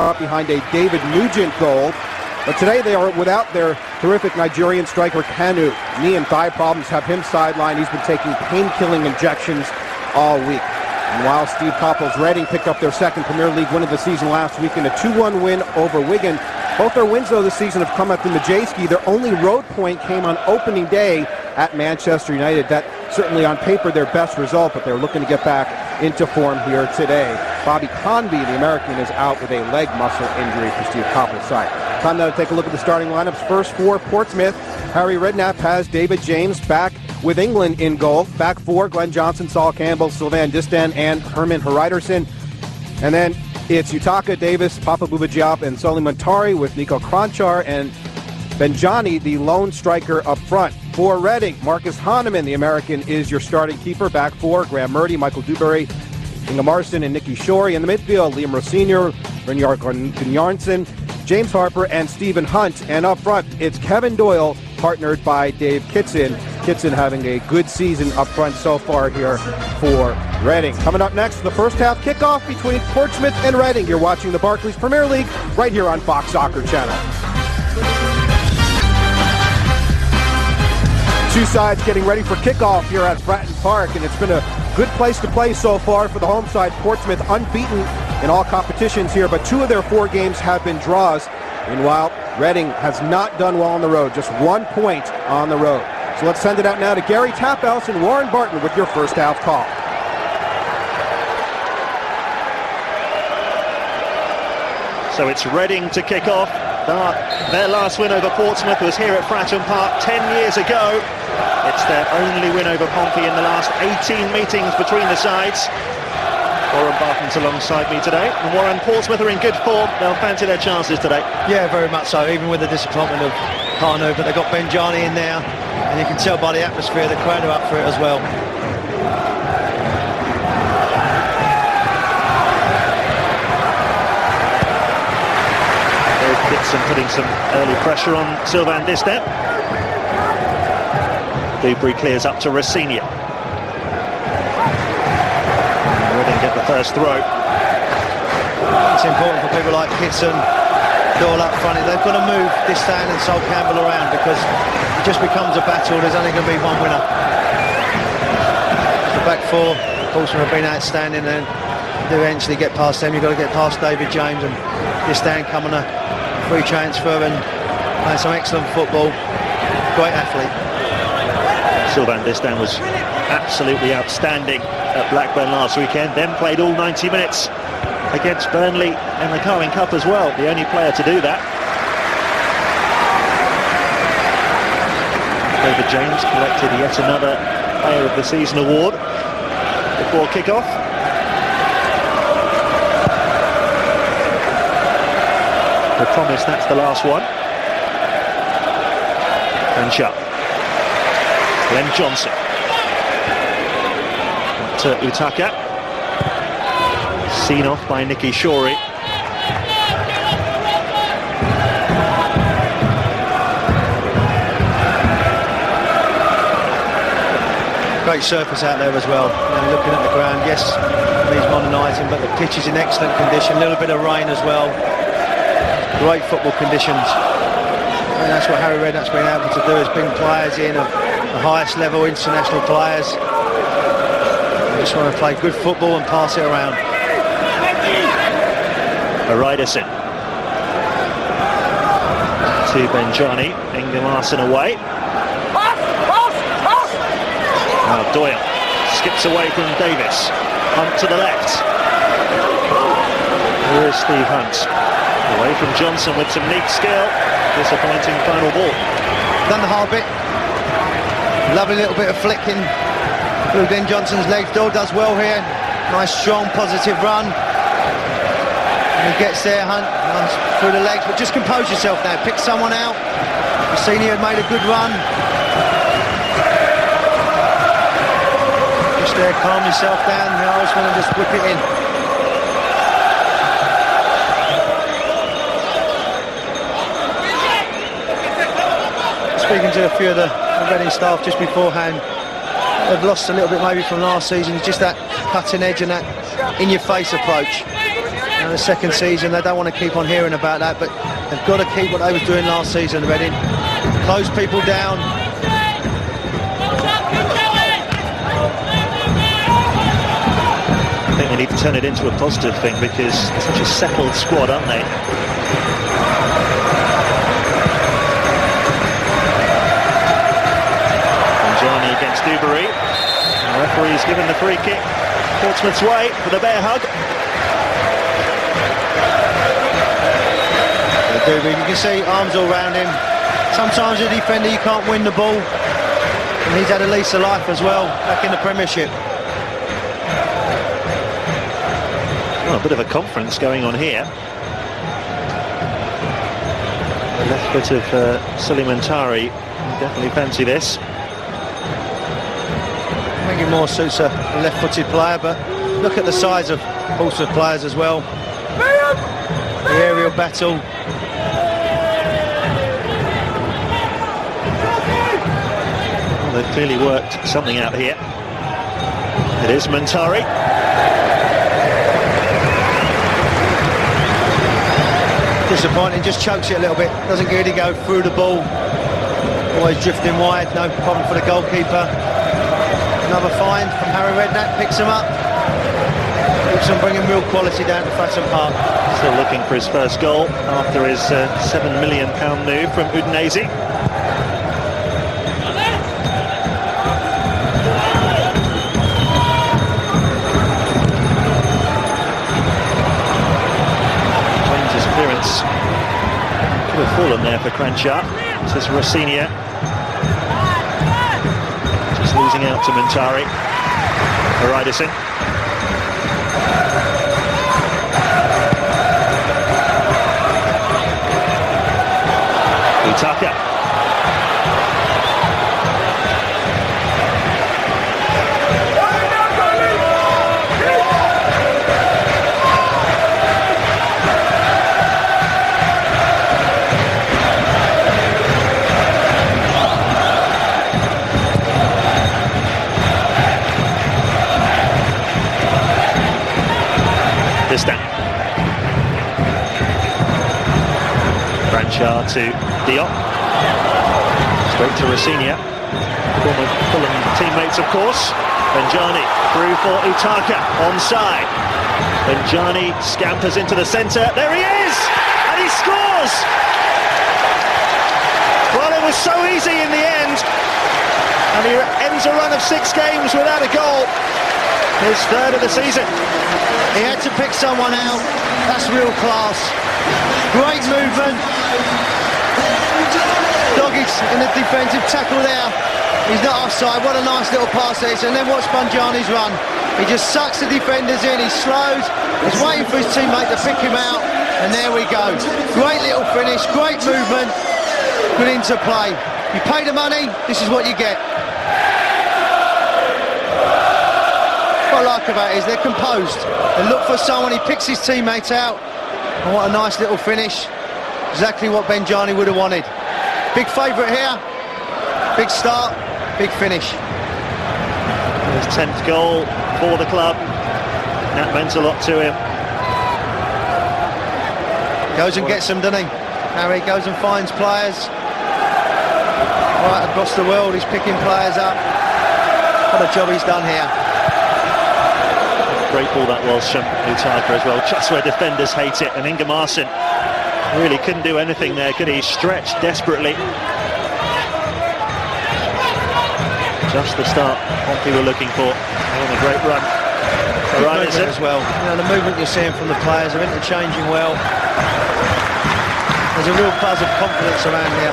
up behind a David Nugent goal. But today they are without their terrific Nigerian striker Kanu. Knee and thigh problems have him sidelined. He's been taking pain-killing injections all week. And while Steve Coppell's Reading picked up their second Premier League win of the season last week in a 2-1 win over Wigan. Both their wins, though, this season have come at the Majeski. Their only road point came on opening day at Manchester United. That certainly on paper their best result, but they're looking to get back into form here today. Bobby Convey, the American, is out with a leg muscle injury for Steve Coppell's side. Time now to take a look at the starting lineups. First for Portsmouth, Harry Redknapp has David James back with England in goal. Back four, Glenn Johnson, Saul Campbell, Sylvain Distin, and Herman Hreiðarsson. And then it's Utaka, Davis, Papa Bouba Diop, and Soli Muntari with Nico Kranjčar and Benjani, the lone striker up front. For Reading, Marcus Hahnemann, the American, is your starting keeper. Back four, Graham Murty, Michael Duberry, Ingimarsson, and Nicky Shorey. In the midfield, Liam Rosenior, Gunnarsson, James Harper, and Stephen Hunt. And up front, it's Kevin Doyle, partnered by Dave Kitson. Kitson having a good season up front so far here for Reading. Coming up next, the first half kickoff between Portsmouth and Reading. You're watching the Barclays Premier League right here on Fox Soccer Channel. Two sides getting ready for kickoff here at Fratton Park, and it's been a good place to play so far for the home side. Portsmouth unbeaten in all competitions here, but 2 of their 4 games have been draws. Meanwhile, Reading has not done well on the road, just 1 point on the road. So let's send it out now to Gary Taphouse and Warren Barton with your first half call. So it's Reading to kick off. Their last win over Portsmouth was here at Fratton Park 10 years ago. It's their only win over Pompey in the last 18 meetings between the sides. Warren Barton's alongside me today. And Warren, Portsmouth are in good form. They'll fancy their chances today. Yeah, very much so, even with the disappointment of Kanu, but they've got Benjani in there, and you can tell by the atmosphere the crowd are up for it as well. Kitson putting some early pressure on Sylvain Distin. Duberry clears up to Rosenior. Reading get the first throw. It's important for people like Kitson, Doyle up front. They've got to move Distin and Sol Campbell around, because it just becomes a battle. There's only going to be one winner. The back four, Portsmouth have been outstanding, and to eventually get past them, you've got to get past David James, and Distin coming a free transfer and playing some excellent football. Great athlete. Sylvain Distin was absolutely outstanding at Blackburn last weekend, then played all 90 minutes against Burnley in the Carling Cup as well, the only player to do that. David James collected yet another Player of the Season award before kick-off. I promise that's the last one. Kranjčar. Glenn Johnson. To Utaka. Seen off by Nicky Shorey. Great surface out there as well. And looking at the ground, yes, he's modernising, but the pitch is in excellent condition. A little bit of rain as well. Great football conditions. And that's what Harry Redknapp's been able to do, is bring players in of the highest level, international players. They just want to play good football and pass it around. Hreiðarsson to Benjani. Ingimarsson away. Now Doyle skips away from Davis. Hunt to the left. Here is Steve Hunt. Away from Johnson with some neat skill. Disappointing final ball. Done the hard bit. Lovely little bit of flicking through Ben Johnson's legs. Doyle does well here. Nice, strong, positive run. And he gets there, Hunt runs through the legs, but just compose yourself now. Pick someone out. Rosenior had made a good run. Just there, calm yourself down. The Irishman, and just whip it in. Speaking to a few of the Reading staff just beforehand, they've lost a little bit maybe from last season. It's just that cutting edge and that in-your-face approach. it. The second season, they don't want to keep on hearing about that, but they've got to keep what they was doing last season, Reading. Close people down. I think they need to turn it into a positive thing because they're such a settled squad, aren't they? Benjani against Duberry. The referee's given the free kick Portsmouth's way for the bear hug. You can see arms all round him. Sometimes a defender, you can't win the ball. And he's had a lease of life as well, back in the Premiership. Well, a bit of a conference going on here. The left foot of Muntari. Definitely fancy this. I think it more suits a left-footed player, but look at the size of Portsmouth players as well. The aerial battle. Well, they've clearly worked something out here. It is Muntari. Disappointing, just chokes it a little bit. Doesn't really go through the ball. Always drifting wide, no problem for the goalkeeper. Another find from Harry Redknapp, picks him up. Keeps on bringing real quality down to Fratton Park. Still looking for his first goal after his £7 million move from Udinese. James's clearance could have fallen there for Kranjčar. Says Rosenior. Just losing out to Muntari. Hreiðarsson. Utaka. Distin. Kranjčar to Diop. Straight to Rosenior. Former Fulham teammates, of course. Benjani through for Utaka. Onside. Benjani scampers into the centre. There he is! And he scores! Well, it was so easy in the end. And he ends a run of 6 games without a goal. His third of the season. He had to pick someone out. That's real class. Great movement. Doggies in the defensive tackle there. He's not offside. What a nice little pass there is. And then watch Benjani's run. He just sucks the defenders in. He slows. He's waiting for his teammate to pick him out. And there we go. Great little finish. Great movement. Good interplay. You pay the money. This is what you get. What I like about it is they're composed. They look for someone, he picks his teammates out, and what a nice little finish. Exactly what Benjani would have wanted. Big favourite here, big start, big finish. His 10th goal for the club. That meant a lot to him. Goes and gets them, doesn't he? Harry goes and finds players. Right across the world, he's picking players up. What a job he's done here. Great ball that was from Utaka as well, just where defenders hate it, and Ingimarsson really couldn't do anything there, could he? Stretched desperately. Just the start Pompey were looking for. On a great run. Hreiðarsson as well. You know, the movement you're seeing from the players, are interchanging well. There's a real buzz of confidence around here.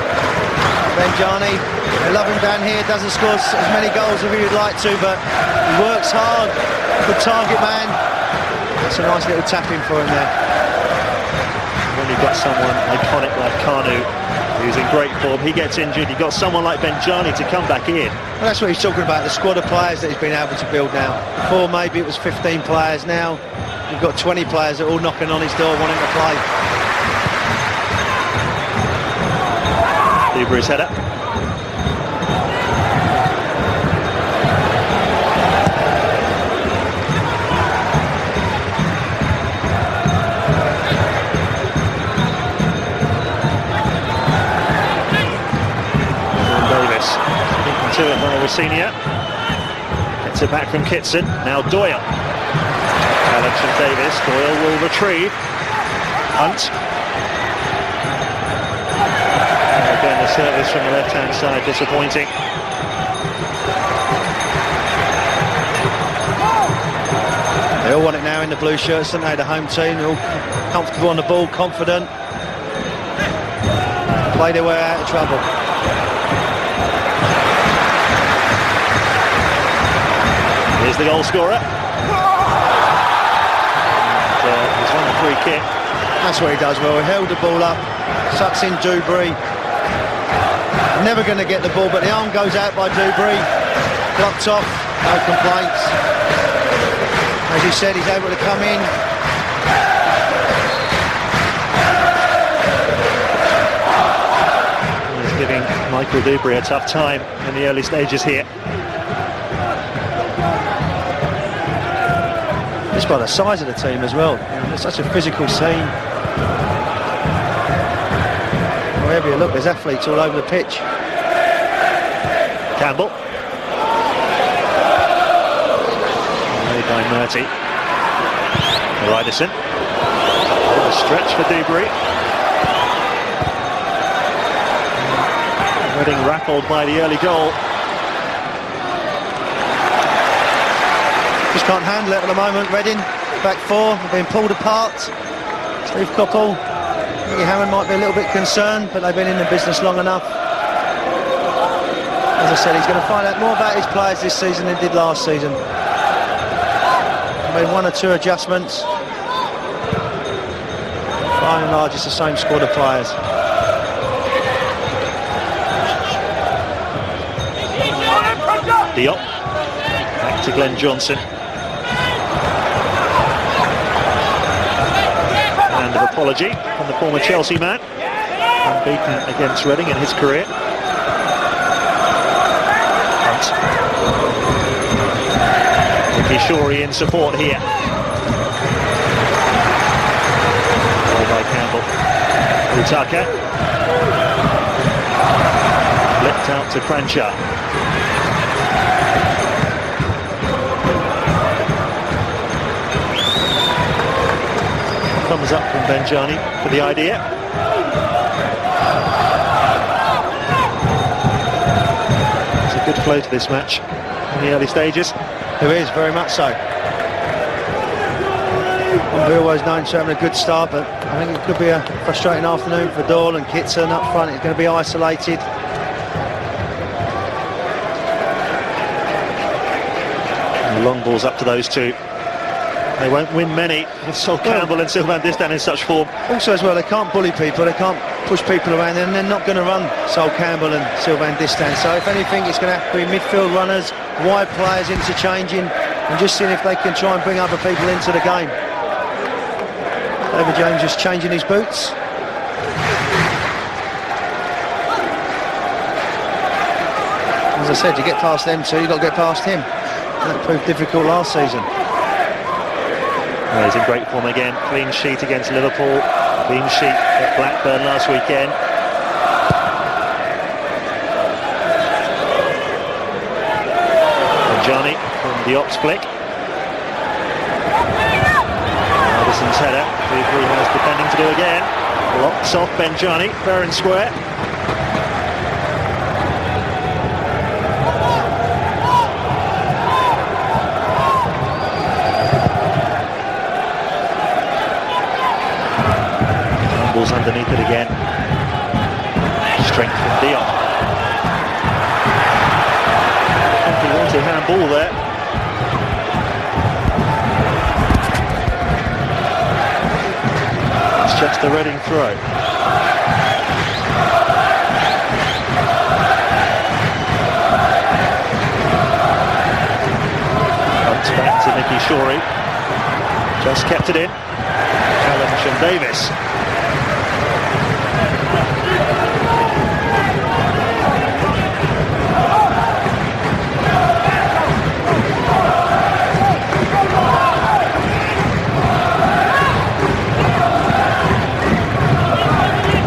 Benjani, they love him down here, doesn't score as many goals as he would like to, but he works hard. Good target man. That's a nice little tap-in for him there. When you've got someone iconic like Kanu, who's in great form, he gets injured, you've got someone like Benjani to come back in. Well, that's what he's talking about, the squad of players that he's been able to build now. Before maybe it was 15 players, now we've got 20 players that are all knocking on his door wanting to play. Duberry's header. Rosenior gets it back from Kitson. Now Doyle. Challenge from Davis. Doyle will retrieve. Hunt. And again, the service from the left-hand side disappointing. They all want it now in the blue shirts, don't they? The home team, they're all comfortable on the ball, confident. Play their way out of trouble. Here's the goal scorer. He's won the free kick. That's what he does well. He held the ball up, sucks in Duberry. Never going to get the ball, but the arm goes out by Duberry. Blocked off, no complaints. As you said, he's able to come in. He's giving Michael Duberry a tough time in the early stages here. Just by the size of the team as well. It's such a physical team. Wherever you look, there's athletes all over the pitch. Campbell. Made by Murty. Hreiðarsson. What a stretch for Duberry. Reading rattled by the early goal. Just can't handle it at the moment. Reading, back four, being pulled apart. Steve Coppell, Hahnemann might be a little bit concerned, but they've been in the business long enough. As I said, he's going to find out more about his players this season than he did last season. Made one or two adjustments. By and large, it's the same squad of players. Diop. Back to Glenn Johnson. Hand of apology from the former Chelsea man. Unbeaten against Reading in his career. Hunt. Shorey in support here. Ball by Campbell. Utaka. Flipped out to Kranjčar. Thumbs up from Benjani for the idea. It's a good flow to this match in the early stages. There is, very much so. We're always known to having a good start, but I think it could be a frustrating afternoon for Doyle and Kitson up front. It's going to be isolated. And long balls up to those two. They won't win many with Sol Campbell and Sylvain Distin in such form. Also as well, they can't bully people, they can't push people around, and they're not going to run Sol Campbell and Sylvain Distin. So if anything, it's going to have to be midfield runners, wide players interchanging, and just seeing if they can try and bring other people into the game. David James just changing his boots. As I said, you get past them two, you've got to get past him. And that proved difficult last season. Well, he's in great form again. Clean sheet against Liverpool. Clean sheet at Blackburn last weekend. Benjani from Diop's flick. Hreiðarsson's header. Duberry has defending to do again. Locks off Benjani, fair and square. Ball's underneath it again. Strength from Diop. He wanted handball there. It's just a Reading throw. Comes back to Shorey. Just kept it in. Challenge from Davis.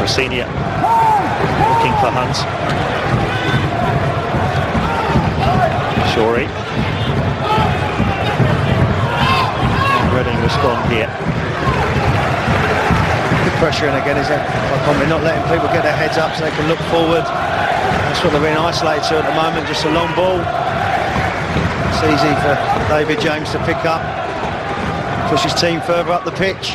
Rosenior looking for Hunt. Shorey. And Reading respond here. Good pressure in again, is it? They're not letting people get their heads up so they can look forward. That's what they're being isolated to at the moment, just a long ball. It's easy for David James to pick up, push his team further up the pitch.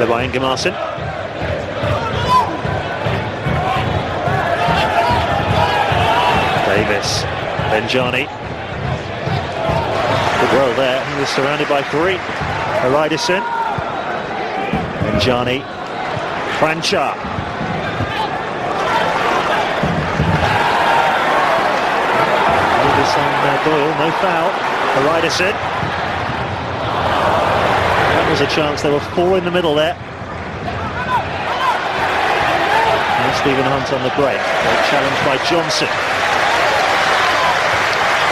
There by Ingimarsson. Davis, Benjani. Good well there, he was surrounded by three. Hreiðarsson, Benjani, Kranjčar. Davis on Doyle, no foul. Hreiðarsson. That was a chance, there were four in the middle there. And Stephen Hunt on the break, challenged by Johnson.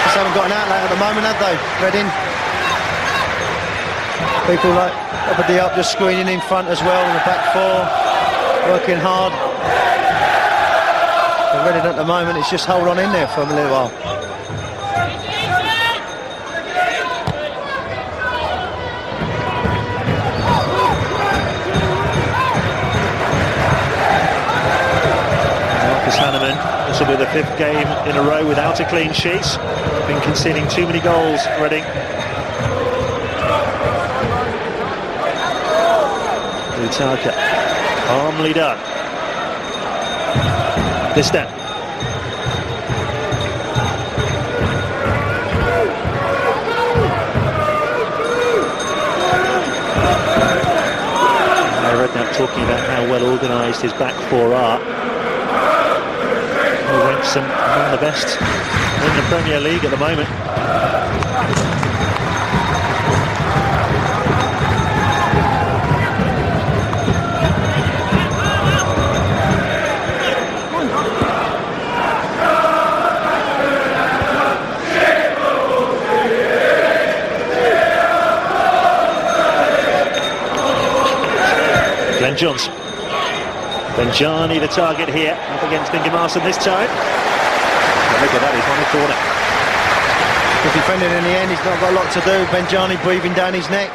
Just haven't got an outlet at the moment, have they, Reading? People like Diop just screening in front as well in the back four, working hard. For Reading at the moment, it's just hold on in there for a little while. Hahnemann, this will be the 5th game in a row without a clean sheet. Been conceding too many goals, Reading. Utaka, calmly done. Distin. Redknapp talking about how well organised his back four are. He ranks them among the best in the Premier League at the moment. Johnson. Benjani the target here, up against Ingimarsson this time. And look at that, he's on the corner. He's defending in the end, he's not got a lot to do. Benjani breathing down his neck.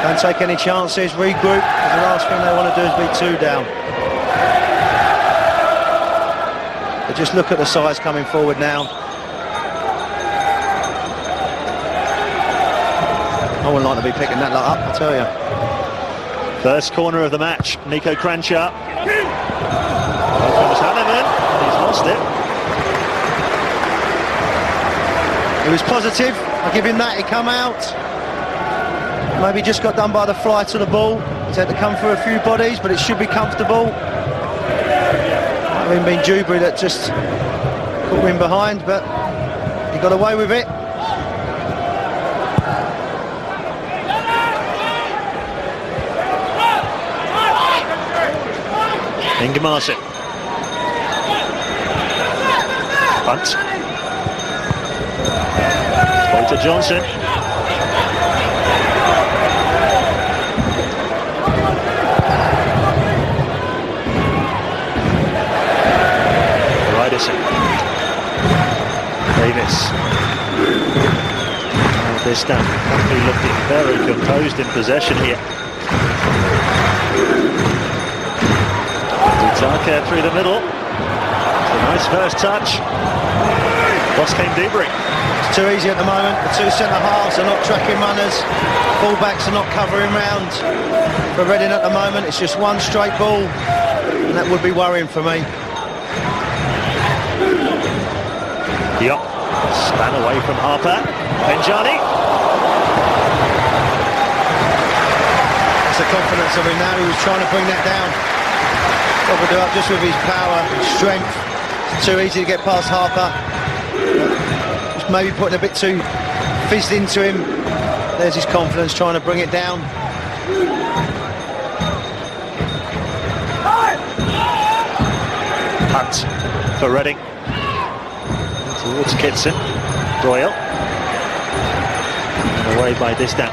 Don't take any chances, regroup, because the last thing they want to do is be two down. But just look at the size coming forward now. I wouldn't like to be picking that lot up, I tell you. First corner of the match, Nico Kranjčar. Here comes Hahnemann, he's lost it. He was positive, I'll give him that, he come out. Maybe just got done by the fly to the ball. He's had to come through a few bodies, but it should be comfortable. Might have even been Duberry that just caught him behind, but he got away with it. Ingimarsson. Punt. Ball to Johnson. Hreiðarsson. Davis. Distin looking very composed in possession here. Utaka through the middle. It's a nice first touch. Lost came Duberry. It's too easy at the moment. The two centre-halves are not tracking runners. Full-backs are not covering round. For Reading at the moment, it's just one straight ball. And that would be worrying for me. Diop. Span away from Harper. Benjani. It's the confidence of him now. He was trying to bring that down. Diop just with his power and strength. It's too easy to get past Harper. Just maybe putting a bit too fizzed into him. There's his confidence, trying to bring it down. Hunt for Reading. Towards Kitson. Doyle. And away by Distin.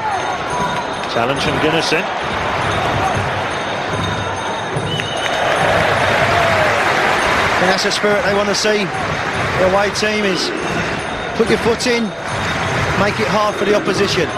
Challenge from Gunnarsson. And that's the spirit they want to see. The away team is put your foot in, make it hard for the opposition.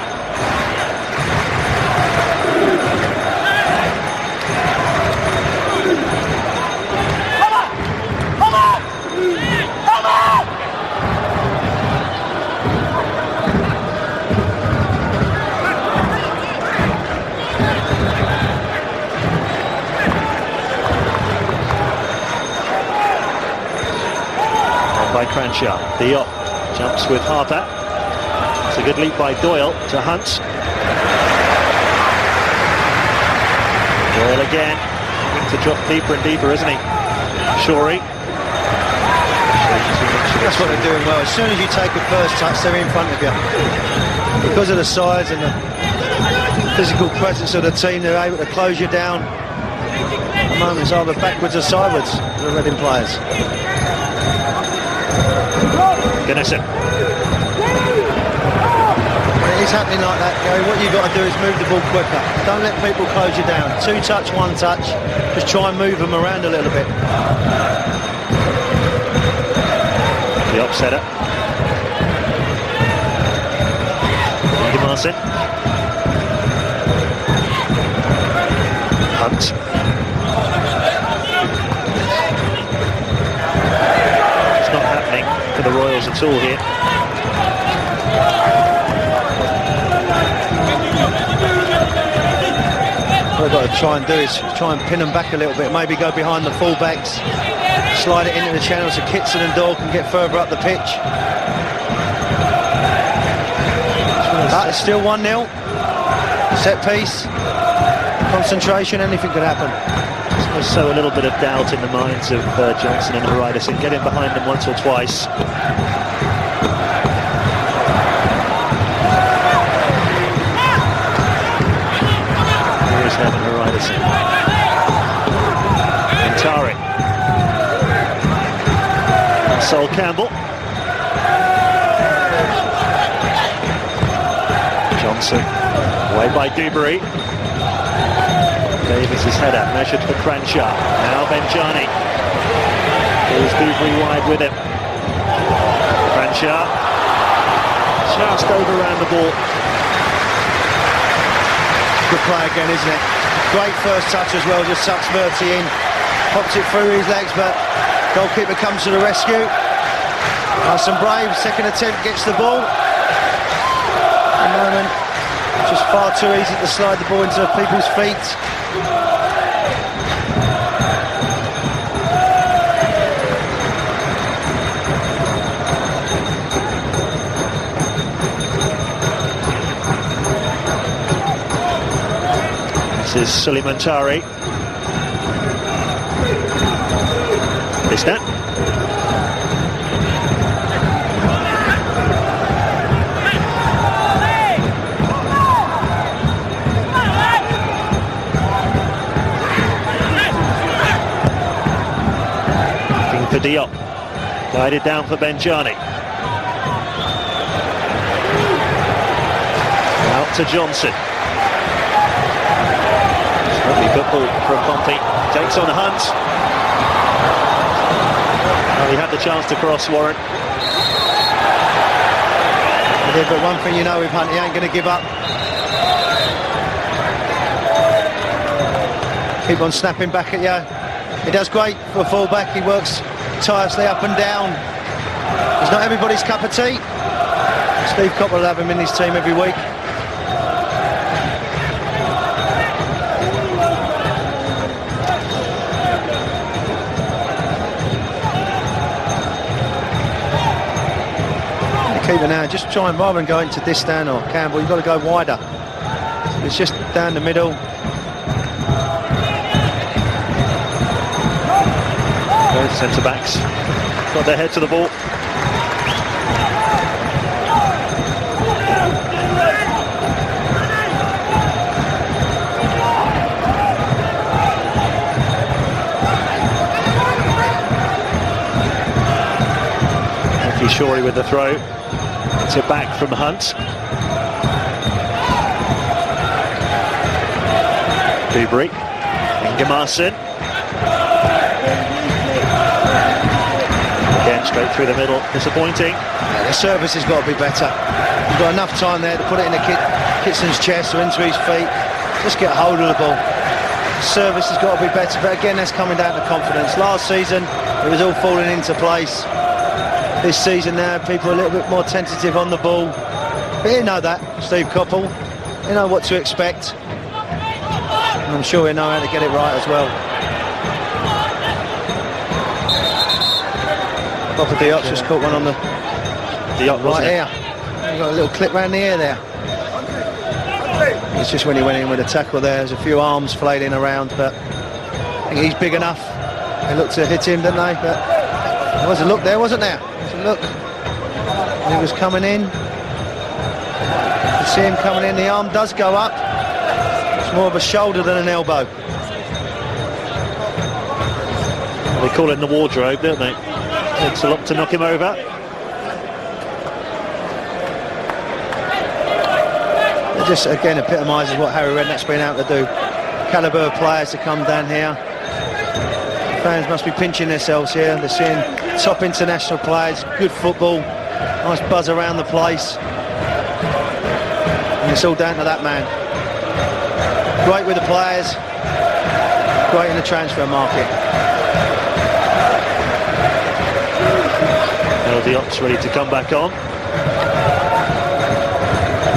By Kranjčar, Diop jumps with Harper. It's a good leap by Doyle to Hunt. Doyle again, to drop deeper and deeper, isn't he? Shorey. That's what they're doing well. As soon as you take a first touch, they're in front of you. Because of the size and the physical presence of the team, they're able to close you down. At the moment, it's either backwards or sideways for the Reading players. Gunnarsson. When it is happening like that, Gary, what you've got to do is move the ball quicker. Don't let people close you down. 2 touch, 1 touch. Just try and move them around a little bit. The upsetter. Ingimarsson. Hunt. For the Royals at all here. What we've got to try and do is try and pin them back a little bit, maybe go behind the full-backs, slide it into the channel so Kitson and Doyle can get further up the pitch. But it's still 1-0. Set piece, concentration, anything could happen. So a little bit of doubt in the minds of Johnson and Hreiðarsson. Get in behind them once or twice. Here is Hreiðarsson. Muntari. Campbell. Johnson. Away by Duberry. Davis's header, measured for Kranjčar. Now Benjani. Goes Duberry wide with him. Kranjčar. Just overran the ball. Good play again, isn't it? Great first touch as well, just sucks Murty in. Pops it through his legs, but goalkeeper comes to the rescue. Nice and brave, second attempt, gets the ball. At the moment, just far too easy to slide the ball into people's feet. This is Muntari. Distin. Looking for Diop. Guided down for Benjani. Out to Johnson. Lovely football from Pompey. Takes on Hunt. Well, he had the chance to cross Warren. Yeah, but one thing you know with Hunt, he ain't going to give up. Keep on snapping back at you. He does great for a full-back. He works tirelessly up and down. He's not everybody's cup of tea. Steve Coppell will have him in his team every week. Keeper now, just try and rather than go into Distin or Campbell, you've got to go wider. It's just down the middle. Both centre-backs got their head to the ball. Shorey with the throw. It's it back from Hunt. Duberry. Ingimarsson. Again, straight through the middle, disappointing. Yeah, the service has got to be better. You've got enough time there to put it in Kitson's chest or into his feet. Just get a hold of the ball. The service has got to be better, but again, that's coming down to confidence. Last season, it was all falling into place. This season now, people are a little bit more tentative on the ball. But you know that, Steve Coppell. You know what to expect. And I'm sure you know how to get it right as well. Off of Diop, just caught one on the Diop right ear. He got a little clip round the ear there. It's just when he went in with a tackle there, there's a few arms flailing around, but I think he's big enough. They looked to hit him, didn't they? But there was a look there, wasn't there? There was a look. And he was coming in. You see him coming in, the arm does go up. It's more of a shoulder than an elbow. They call it in the wardrobe, don't they? Takes a lot to knock him over. It just again epitomises what Harry Redknapp's been able to do. Calibre of players to come down here. Fans must be pinching themselves here. They're seeing top international players, good football, nice buzz around the place. And it's all down to that man. Great with the players, great in the transfer market. Diop's ready to come back on.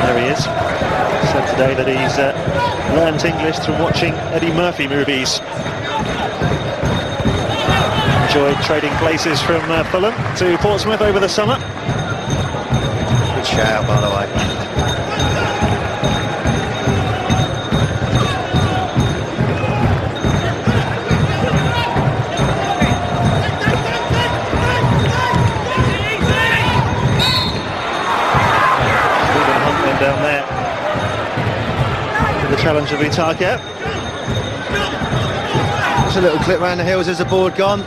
There he is. Said today that he's learned English through watching Eddie Murphy movies. Enjoyed trading places from Fulham to Portsmouth over the summer. Good shout, by the way. Down there with the challenge of Utaka. There's a little clip round the hills as the board gone.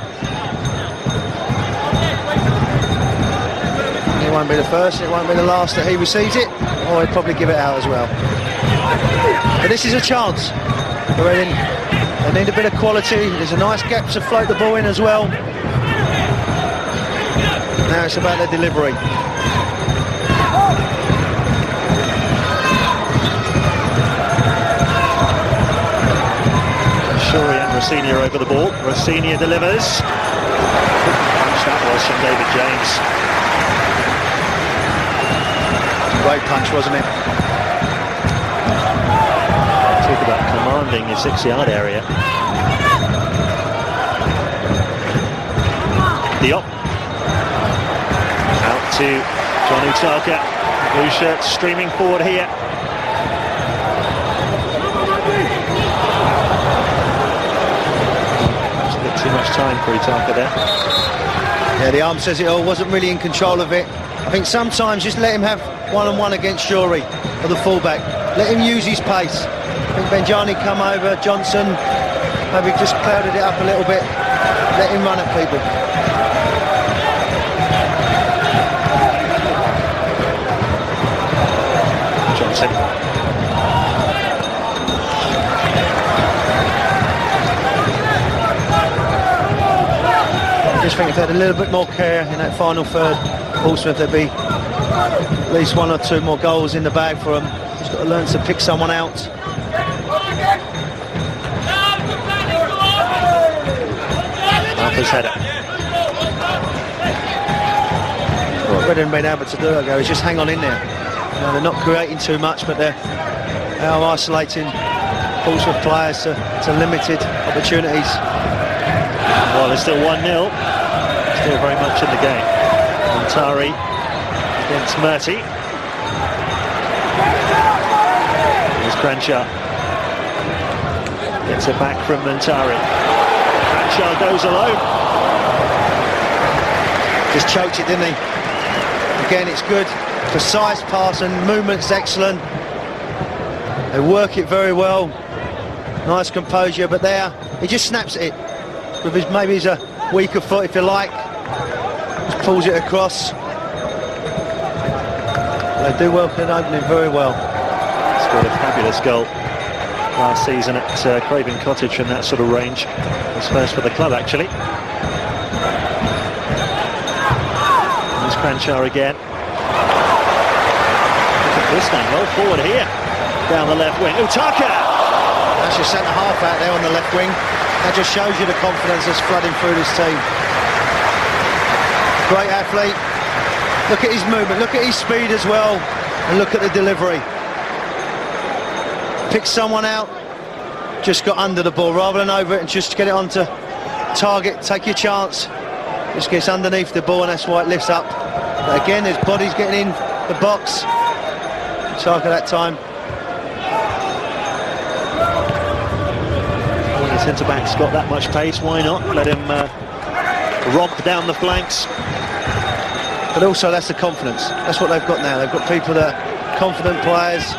It won't be the first, it won't be the last that he receives it, or he'll probably give it out as well. But this is a chance for Reading. They need a bit of quality. There's a nice gap to float the ball in as well. Now it's about the delivery. Shorey and Rosenior over the ball. Rosenior delivers. Punch that was from David James. Great punch, wasn't it? Talk about commanding your 6-yard area. Diop. Out to John Utaka. Blue shirt streaming forward here. Too much time for Utaka there. Yeah, the arm says it all. Wasn't really in control of it. I think sometimes just let him have one-on-one against Shorey, or the fullback. Let him use his pace. I think Benjani come over, Johnson maybe just clouded it up a little bit. Let him run at people. Johnson. I just think if they had a little bit more care in that final third, Portsmouth, there'd be at least 1 or 2 more goals in the bag for them. Just got to learn to pick someone out. Harper's header. What Reading been able to do is just hang on in there. You know, they're not creating too much, but they are isolating Portsmouth players to limited opportunities. Well, it's still 1-0. Still very much in the game. Muntari against Murty. Here's Kranjčar. Gets it back from Muntari. Kranjčar goes alone. Just choked it, didn't he? Again, it's good. Precise pass and movement's excellent. They work it very well. Nice composure, but there, he just snaps at it. With his, maybe he's a weaker foot, if you like. Just pulls it across. They do work an opening very well. Scored a fabulous goal last season at Craven Cottage from that sort of range. His first for the club, actually. Kranjčar again. Look at Distin, well forward here. Down the left wing. Utaka! That's your centre-half out there on the left wing. That just shows you the confidence that's flooding through this team. Great athlete. Look at his movement, look at his speed as well, and look at the delivery. Pick someone out, just got under the ball rather than over it and just get it onto target, take your chance. Just gets underneath the ball and that's why it lifts up. But again, his body's getting in the box. Utaka that time. When the centre-back's got that much pace, why not? Let him romp down the flanks. But also that's the confidence. That's what they've got now. They've got people that are confident players,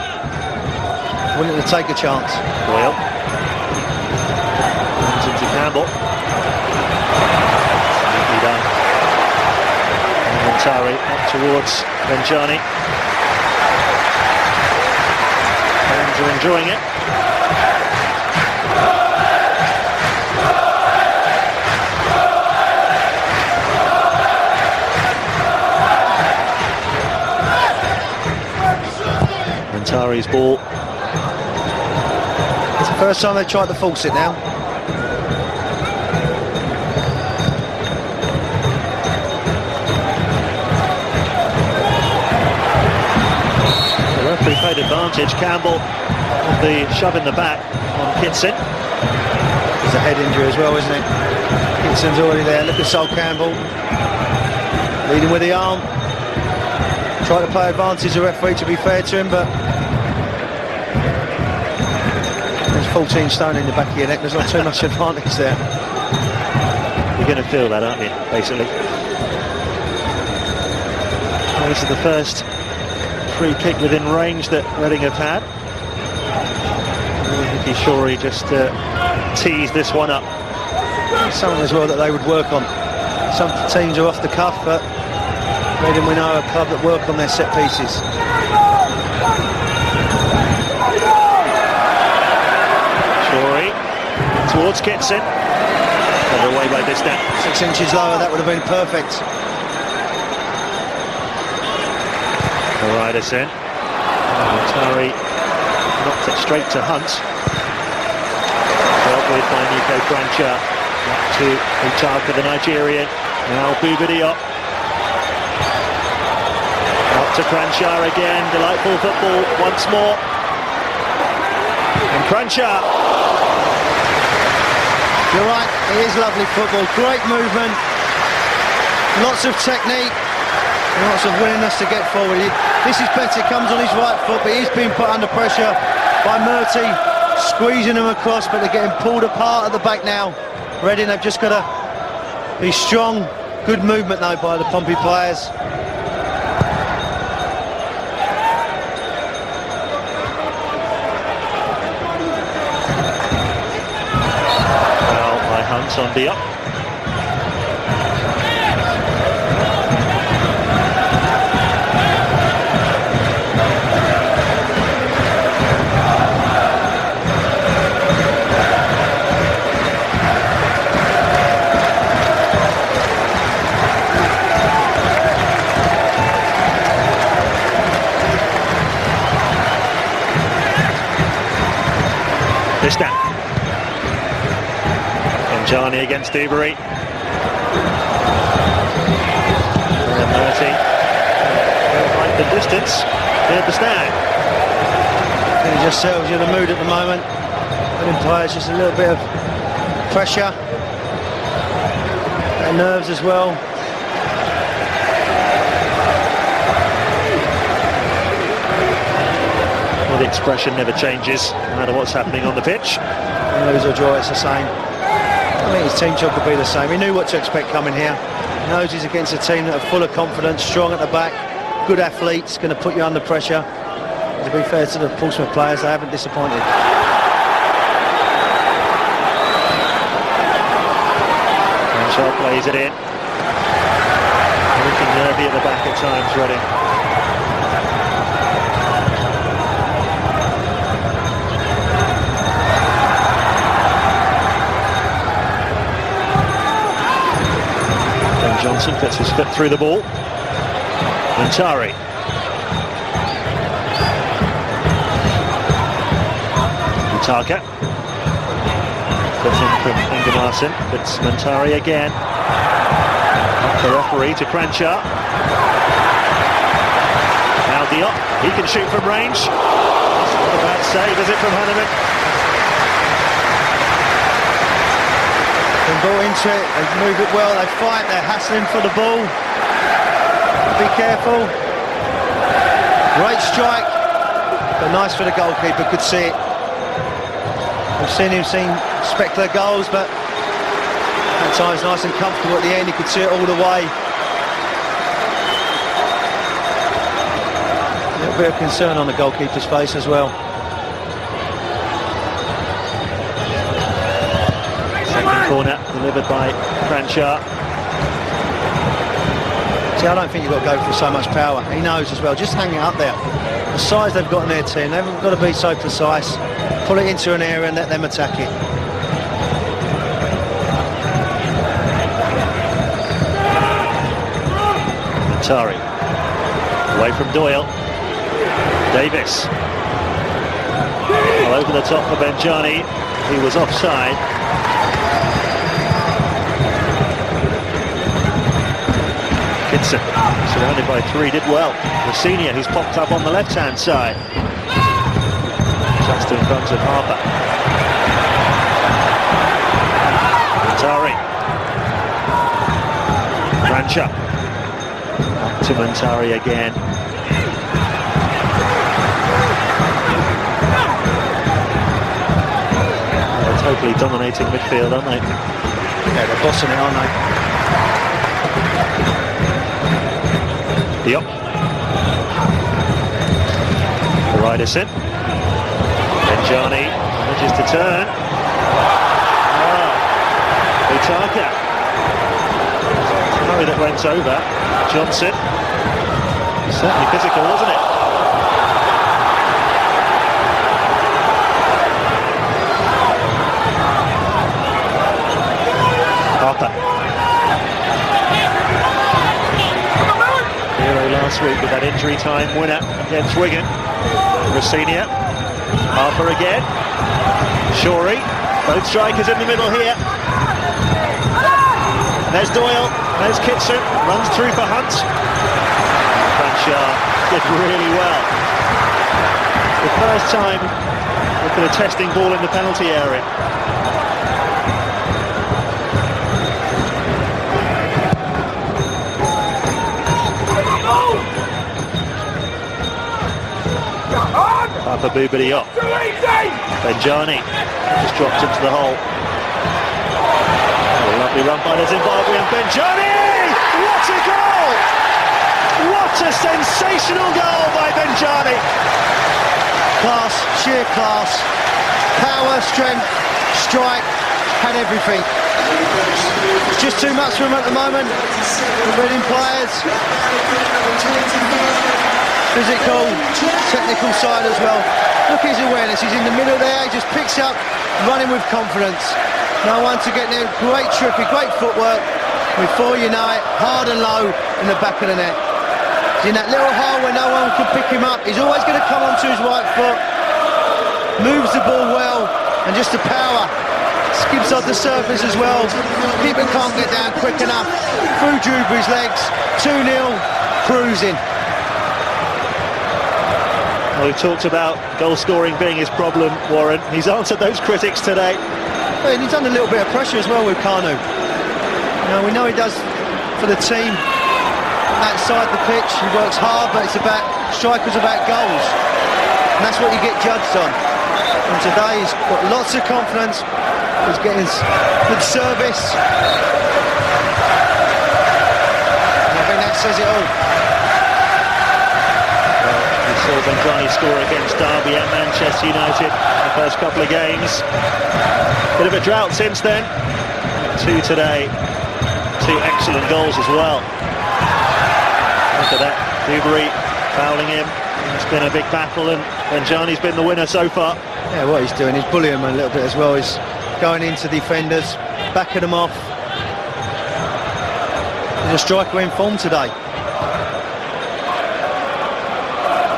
willing to take a chance. Doyle. Comes into Campbell. Neatly done. And Muntari up towards Benjani. Fans are enjoying it. Muntari's ball. It's the first time they've tried to force it now. The referee played advantage. Campbell with the shove in the back on Kitson. It's a head injury as well, isn't it? Kitson's already there. Look at Sol Campbell leading with the arm. Try to play advantage, the referee, to be fair to him, but there's 14 stone in the back of your neck. There's not too much advantage there. You're going to feel that, aren't you, basically? Well, this is the first free kick within range that Reading have had. I think Shorey just teased this one up. It's something as well that they would work on. Some teams are off the cuff, but Reading, we know, a club that work on their set pieces. Shorey towards Kitson. Got away by Distin. 6 inches lower, that would have been perfect. Hreiðarsson. Muntari knocked it straight to Hunt. Dealt with by Kranjčar. Back to Utaka, the Nigerian. Now Diop. Up to Kranjčar again. Delightful football once more. And Kranjčar. You're right, it is lovely football. Great movement. Lots of technique. And lots of willingness to get forward. This is better, comes on his right foot, but he's been put under pressure by Murty, squeezing him across, but they're getting pulled apart at the back now. Reading, they've just got to be strong. Good movement though by the Pompey players. Well, by Hunt on Diop. Distin. Benjani against Duberry. And Murty. Right the distance. Cleared the stand. I think it just sells you the mood at the moment. Winning players, just a little bit of pressure. And nerves as well. The expression never changes, no matter what's happening on the pitch. And lose or draw, it's the same. I think his team job could be the same. He knew what to expect coming here. He knows he's against a team that are full of confidence, strong at the back, good athletes, going to put you under pressure. To be fair to the Portsmouth players, they haven't disappointed. Kranjčar plays it in. Looking nervy at the back at times, Reading. Johnson puts his foot through the ball. Muntari. Utaka. Puts in from Ingimarsson. It's Muntari again. Up the referee to Kranjčar. Now Diop. He can shoot from range. Not a bad save, is it, from Hahnemann? Been brought into it, they move it well, they fight, they're hassling for the ball. Be careful. Great strike, but nice for the goalkeeper, could see it. We've seen him spectacular goals, but at times nice and comfortable at the end, he could see it all the way. A little bit of concern on the goalkeeper's face as well. Second corner delivered by Kranjčar. See, I don't think you've got to go for so much power. He knows as well, just hang it up there. The size they've got in their team, they haven't got to be so precise. Pull it into an area and let them attack it. Muntari. Away from Doyle. Davis. Well, over the top for Benjani. He was offside. Kitson, surrounded by three, did well. Rosenior, who's popped up on the left-hand side. Just in front of Harper. Muntari. Kranjčar. Back to Muntari again. They're totally dominating midfield, aren't they? Yeah, they're bossing it, aren't they? Diop. Hreiðarsson. Benjani manages to turn. Utaka. Sorry that went over. Johnson. Certainly physical, wasn't it? Harper. Last week with that injury time winner against Wigan. Rosenior. Harper again. Shorey. Both strikers in the middle here. There's Doyle. There's Kitson. Runs through for Hunt. Kranjčar did really well. The first time with the testing ball in the penalty area. Harper Diop. Benjani just dropped into the hole. Oh, a lovely run by the Zimbabwean Benjani! What a goal! What a sensational goal by Benjani! Class, sheer class, power, strength, strike, had everything. It's just too much for him at the moment. The Reading players. Physical, technical side as well. Look at his awareness, he's in the middle there, he just picks up, running with confidence. No one to get near, great trippy, great footwork. Before you know it, hard and low in the back of the net. He's in that little hole where no one can pick him up. He's always going to come onto his right foot. Moves the ball well, and just the power. Skips off the surface as well. Keeper can't get down quick enough. Through Duberry's legs, 2-0, cruising. Well, we've talked about goal scoring being his problem, Warren. He's answered those critics today. And he's under a little bit of pressure as well with Kanu. Now, we know he does for the team outside the pitch. He works hard, but it's about strikers, about goals. And that's what you get judged on. And today he's got lots of confidence. He's getting good service. And I think that says it all. Saw Benjani score against Derby and Manchester United in the first couple of games. Bit of a drought since then. 2 today. 2 excellent goals as well. Look at that. Duberry fouling him. It's been a big battle and Benjani's been the winner so far. Yeah, what he's doing, he's bullying them a little bit as well. He's going into defenders, backing them off. He's a striker in form today.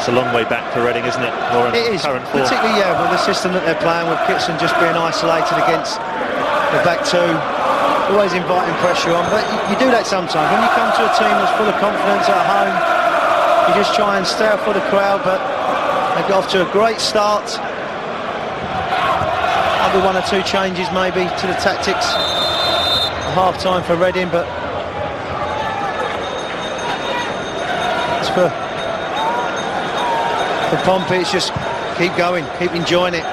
It's a long way back for Reading, isn't it? It is, current form. particularly with the system that they're playing, with Kitson just being isolated against the back two, always inviting pressure on. But you do that sometimes. When you come to a team that's full of confidence at home, you just try and stare for the crowd, but they got off to a great start. Maybe one or two changes maybe to the tactics at half-time for Reading, but it's for Pompey, it's just keep going, keep enjoying it.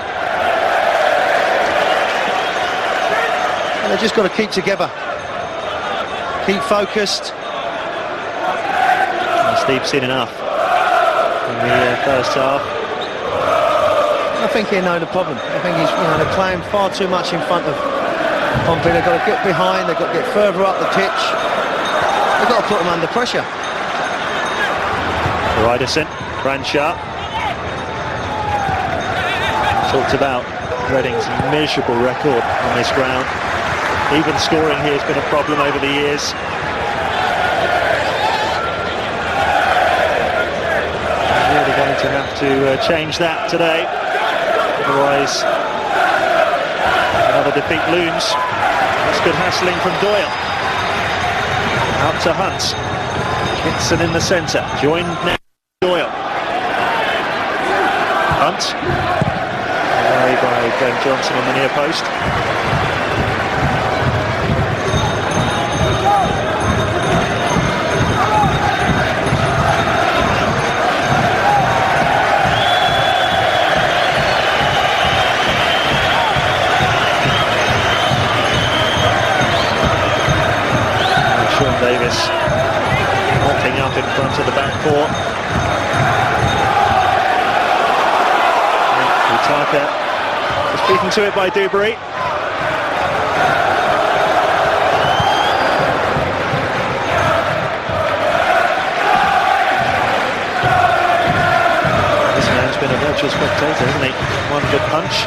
And they've just got to keep together, keep focused. Steve's seen enough in the first half. I think he'll know the problem. I think he's, they're playing far too much in front of Pompey. They've got to get behind, they've got to get further up the pitch. They've got to put them under pressure. Hreiðarsson, Kranjčar. Talked about Reading's miserable record on this ground. Even scoring here has been a problem over the years. Really going to have to change that today. Otherwise, another defeat looms. That's good hassling from Doyle. Out to Hunt. Kitson in the centre. Joined now Doyle. Hunt. Away by Benjani on the near post. Davis mopping up in front of the back four. Utaka was beaten to it by Duberry. This man's been a virtual spectator, hasn't he? One good punch.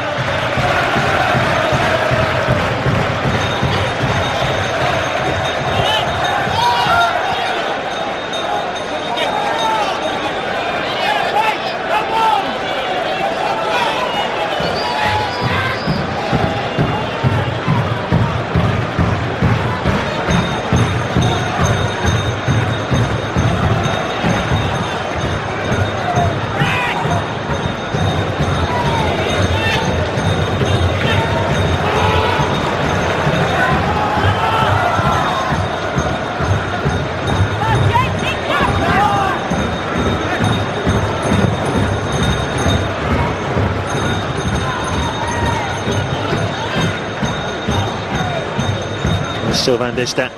Still Van Distin.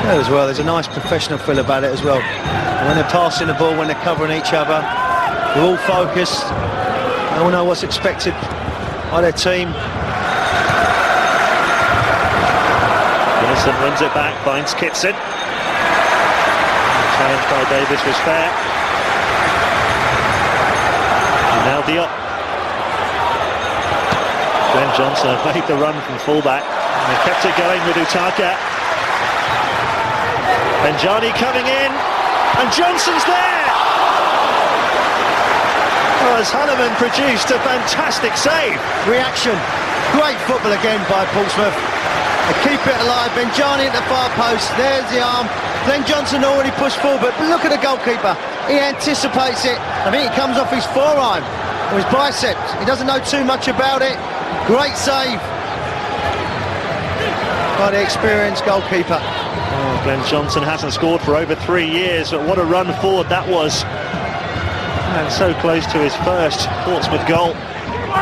As well, there's a nice professional feel about it as well. And when they're passing the ball, when they're covering each other, they're all focused. They all know what's expected by their team. Gunnarsson runs it back, finds Kitson. The challenge by Davis was fair. And now Diop. Johnson have made the run from fullback and they kept it going with Utaka. Benjani coming in and Johnson's there! Oh, as Hahnemann produced a fantastic save. Reaction, great football again by Portsmouth. They keep it alive. Benjani at the far post, there's the arm. Glenn Johnson already pushed forward, but look at the goalkeeper. He anticipates it. I think it comes off his forearm or his biceps. He doesn't know too much about it. Great save by the experienced goalkeeper. Oh, Glenn Johnson hasn't scored for over 3 years, but what a run forward that was. And so close to his first Portsmouth goal.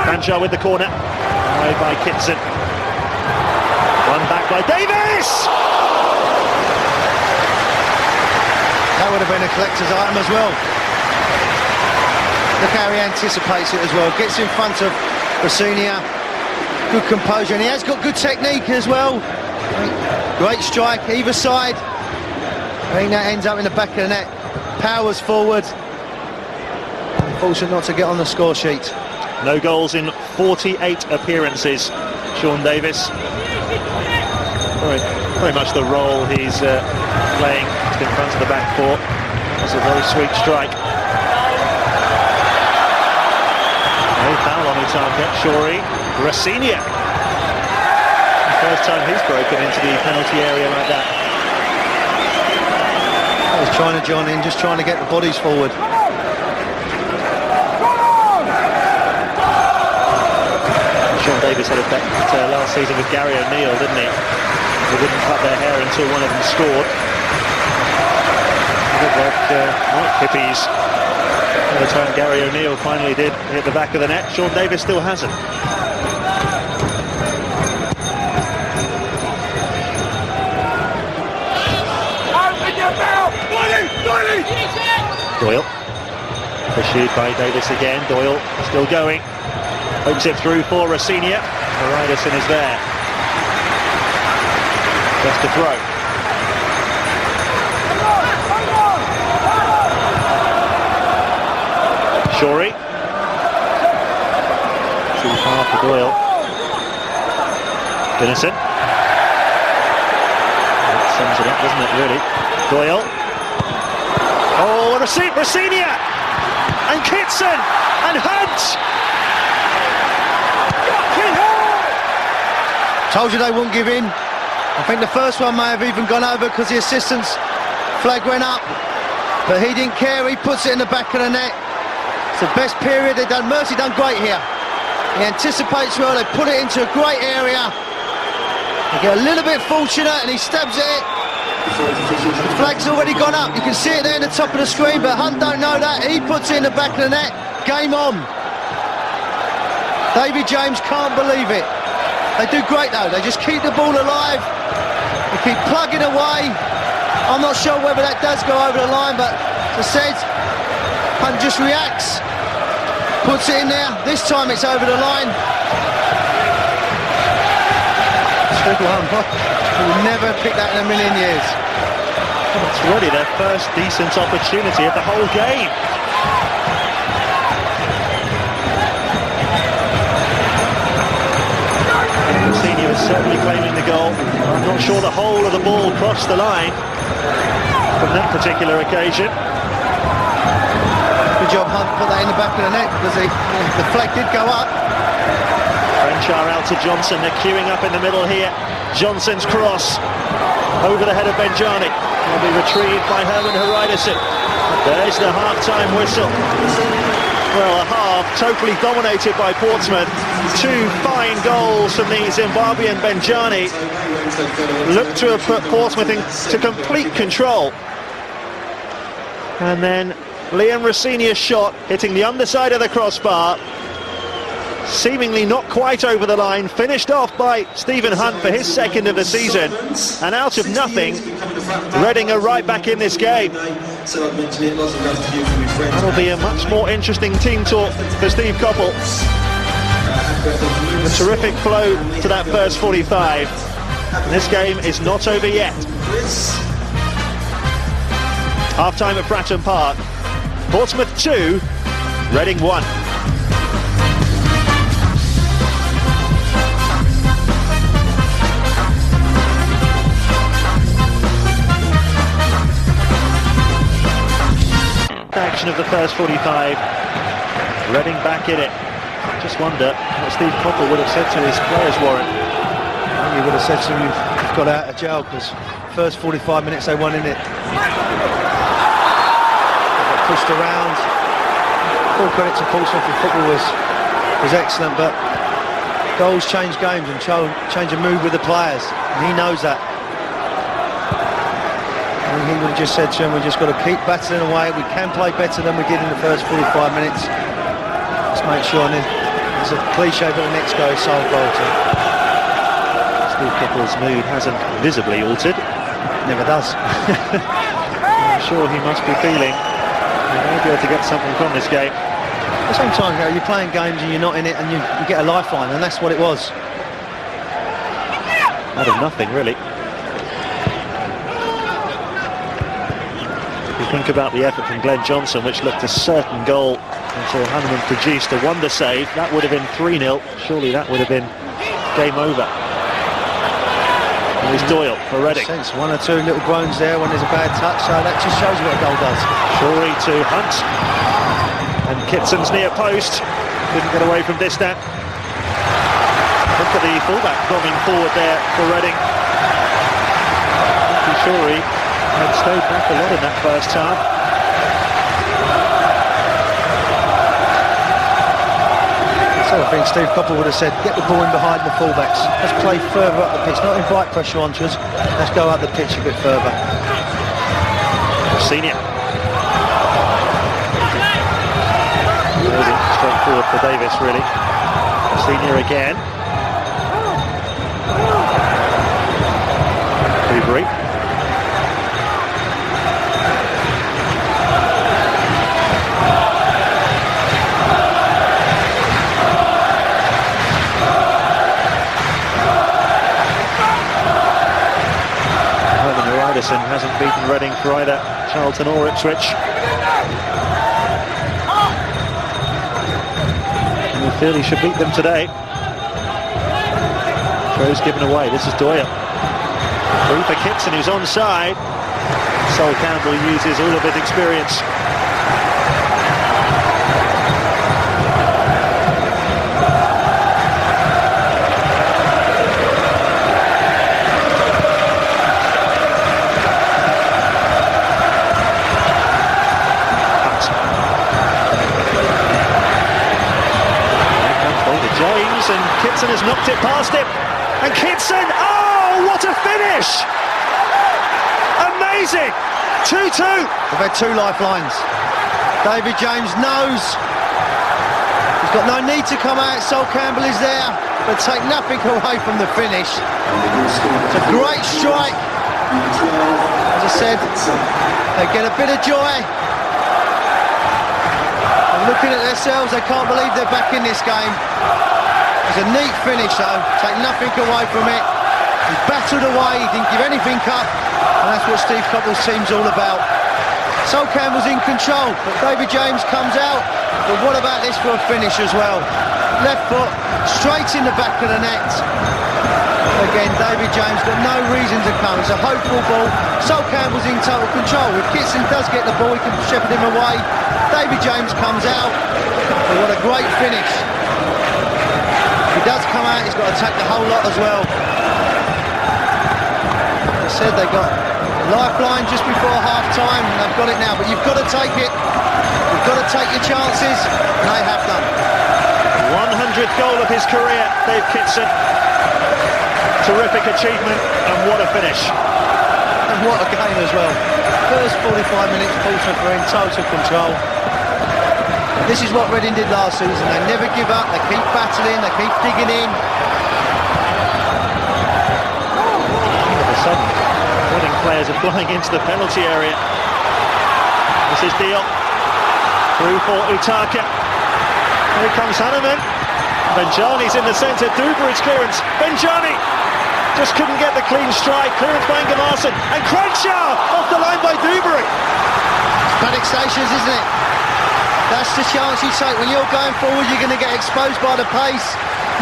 Kranjčar with the corner. Away by Kitson. Run back by Davis! That would have been a collector's item as well. Look how he anticipates it as well. Gets in front of Rosenior. Good composure, and he has got good technique as well. Great strike either side. I think that ends up in the back of the net. Powers forward. Unfortunate not to get on the score sheet. No goals in 48 appearances. Sean Davis. Very much the role he's playing in front of the back four. It's a very sweet strike. No foul on Utaka. Shorey. Rosenior. The first time he's broken into the penalty area like that. He's trying to join in, just trying to get the bodies forward. Sean Davis had a bet last season with Gary O'Neill, didn't he? They wouldn't cut their hair until one of them scored. It looked like hippies. By the time Gary O'Neill finally did hit the back of the net, Sean Davis still hasn't. Doyle. Pursued by Davis again. Doyle still going. Hopes it through for Rosenior. Hreiðarsson is there. Just a throw. Shorey. Too far for Doyle. Gunnarsson. That sums it up, doesn't it, really? Doyle. Oh, and a seat, Rosenior! And Kitson! And Hunt! Told you they wouldn't give in. I think the first one may have even gone over because the assistant's flag went up. But he didn't care, he puts it in the back of the net. It's the best period they've done. Murty done great here. He anticipates well, they put it into a great area. They get a little bit fortunate and he stabs it. The flag's already gone up. You can see it there in the top of the screen, but Hunt don't know that. He puts it in the back of the net. Game on. David James can't believe it. They do great though, they just keep the ball alive, they keep plugging away. I'm not sure whether that does go over the line, but as I said, Hunt just reacts, puts it in there. This time it's over the line. He would never pick that in a million years. It's really their first decent opportunity of the whole game. Senior is certainly claiming the goal. I'm not sure the whole of the ball crossed the line from that particular occasion. Good job, Hunt, put that in the back of the net because the flag did go up. Kranjčar out to Johnson, they're queuing up in the middle here. Johnson's cross over the head of Benjani. Will be retrieved by Hreiðarsson. There's the half-time whistle. Well, a half totally dominated by Portsmouth. Two fine goals from the Zimbabwean Benjani. Looked to have put Portsmouth into complete control. And then Liam Rosenior's shot hitting the underside of the crossbar. Seemingly not quite over the line, finished off by Stephen Hunt for his second of the season, and out of nothing, Reading are right back in this game. That'll be a much more interesting team talk for Steve Coppell. A terrific flow to that first 45, and this game is not over yet. Half-time at Fratton Park, Portsmouth 2, Reading 1. Action of the first 45, Reading back in it. Just wonder what Steve Coppell would have said to his players, Warren. He would have said to him, you've got out of jail because first 45 minutes they won in it. They got pushed around. Full credit to Portsmouth, the football was excellent, but goals change games and change a mood with the players, and he knows that. And he would have just said to him, we've just got to keep battling away. We can play better than we did in the first 45 minutes. Let's make sure, and it's a cliche, but the next go is sole bolter. Steve Coppell's mood hasn't visibly altered. Never does. I'm sure he must be feeling he may be able to get something from this game. Sometimes you're playing games and you're not in it, and you get a lifeline, and that's what it was. Out of nothing, really. Think about the effort from Glenn Johnson, which looked a certain goal until Hahnemann produced a wonder save. That would have been 3-0. Surely that would have been game over. There's Doyle for Reading. Sense one or two little groans there when there's a bad touch, so that just shows you what a goal does. Shorey to Hunt, and Kitson's near post, couldn't get away from Distin. Look at the fullback bombing forward there for Reading. Shorey had stayed back a lot in that first half. So I think Steve Coppell would have said, get the ball in behind the fullbacks. Let's play further up the pitch, not invite pressure onto us. Let's go up the pitch a bit further. Rosenior. Straight forward for Davis, really. Rosenior again. Duberry. Hreiðarsson hasn't beaten Reading for either Charlton or Ipswich. And we feel he should beat them today. Throw's given away. This is Doyle. Through for Kitson, who's onside. Sol Campbell uses all of his experience. And Kitson has knocked it past him, and Kitson, oh, what a finish! Amazing! 2-2. They've had two lifelines. David James knows he's got no need to come out. Sol Campbell is there, but take nothing away from the finish. It's a great strike. As I said, they get a bit of joy. And looking at themselves, they can't believe they're back in this game. It's a neat finish though, take nothing away from it. He battled away, he didn't give anything up, and that's what Steve Coppell's team's all about. Sol Campbell's in control, but David James comes out. But what about this for a finish as well? Left foot, straight in the back of the net. Again, David James got no reason to come. It's a hopeful ball. Sol Campbell's in total control. If Kitson does get the ball, he can shepherd him away. David James comes out. But what a great finish. If he does come out, he's got to take the whole lot as well. As I said, they got a lifeline just before half-time, and they've got it now, but you've got to take it. You've got to take your chances, and they have done. 100th goal of his career, Dave Kitson. Terrific achievement, and what a finish. And what a game as well. First 45 minutes, Portsmouth were in total control. This is what Reading did last season. They never give up, they keep battling, they keep digging in. All of a sudden, Reading players are flying into the penalty area. This is Diop. Through for Utaka. Here comes Hahnemann. Benjani's in the centre, Duberry's clearance. Benjani just couldn't get the clean strike. Clearance by Ingimarsson. And Kranjčar off the line by Duberry. Panic stations, isn't it? That's the chance you take. When you're going forward, you're going to get exposed by the pace.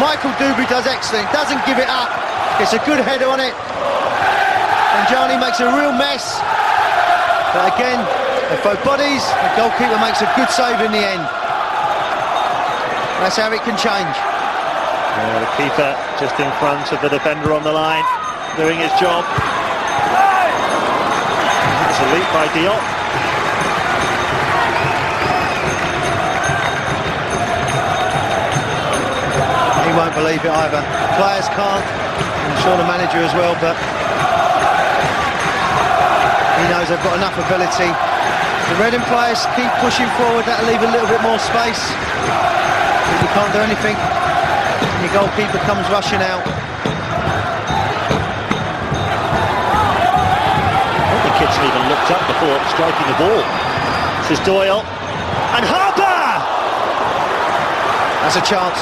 Michael Duberry does excellent, doesn't give it up. Gets a good header on it. Benjani makes a real mess. But again, they throw bodies, the goalkeeper makes a good save in the end. That's how it can change. The keeper just in front of the defender on the line, doing his job. It's a leap by Diop. He won't believe it either. Players can't. I'm sure the manager as well, but he knows they've got enough ability. The Reading players keep pushing forward. That'll leave a little bit more space. But you can't do anything. And your goalkeeper comes rushing out. I don't think Kitson even looked up before striking the ball. This is Doyle. And Harper! That's a chance.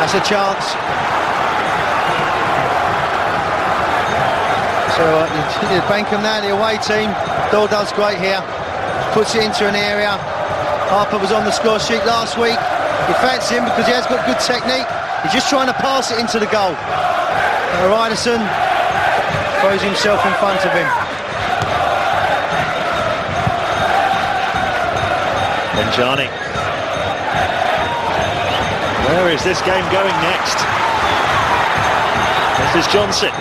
That's a chance. So you bank them now, the away team. Doyle does great here. Puts it into an area. Harper was on the score sheet last week. You fancy him because he has got good technique. He's just trying to pass it into the goal. Hreiðarsson throws himself in front of him. Benjani. Where is this game going next? This is Johnson.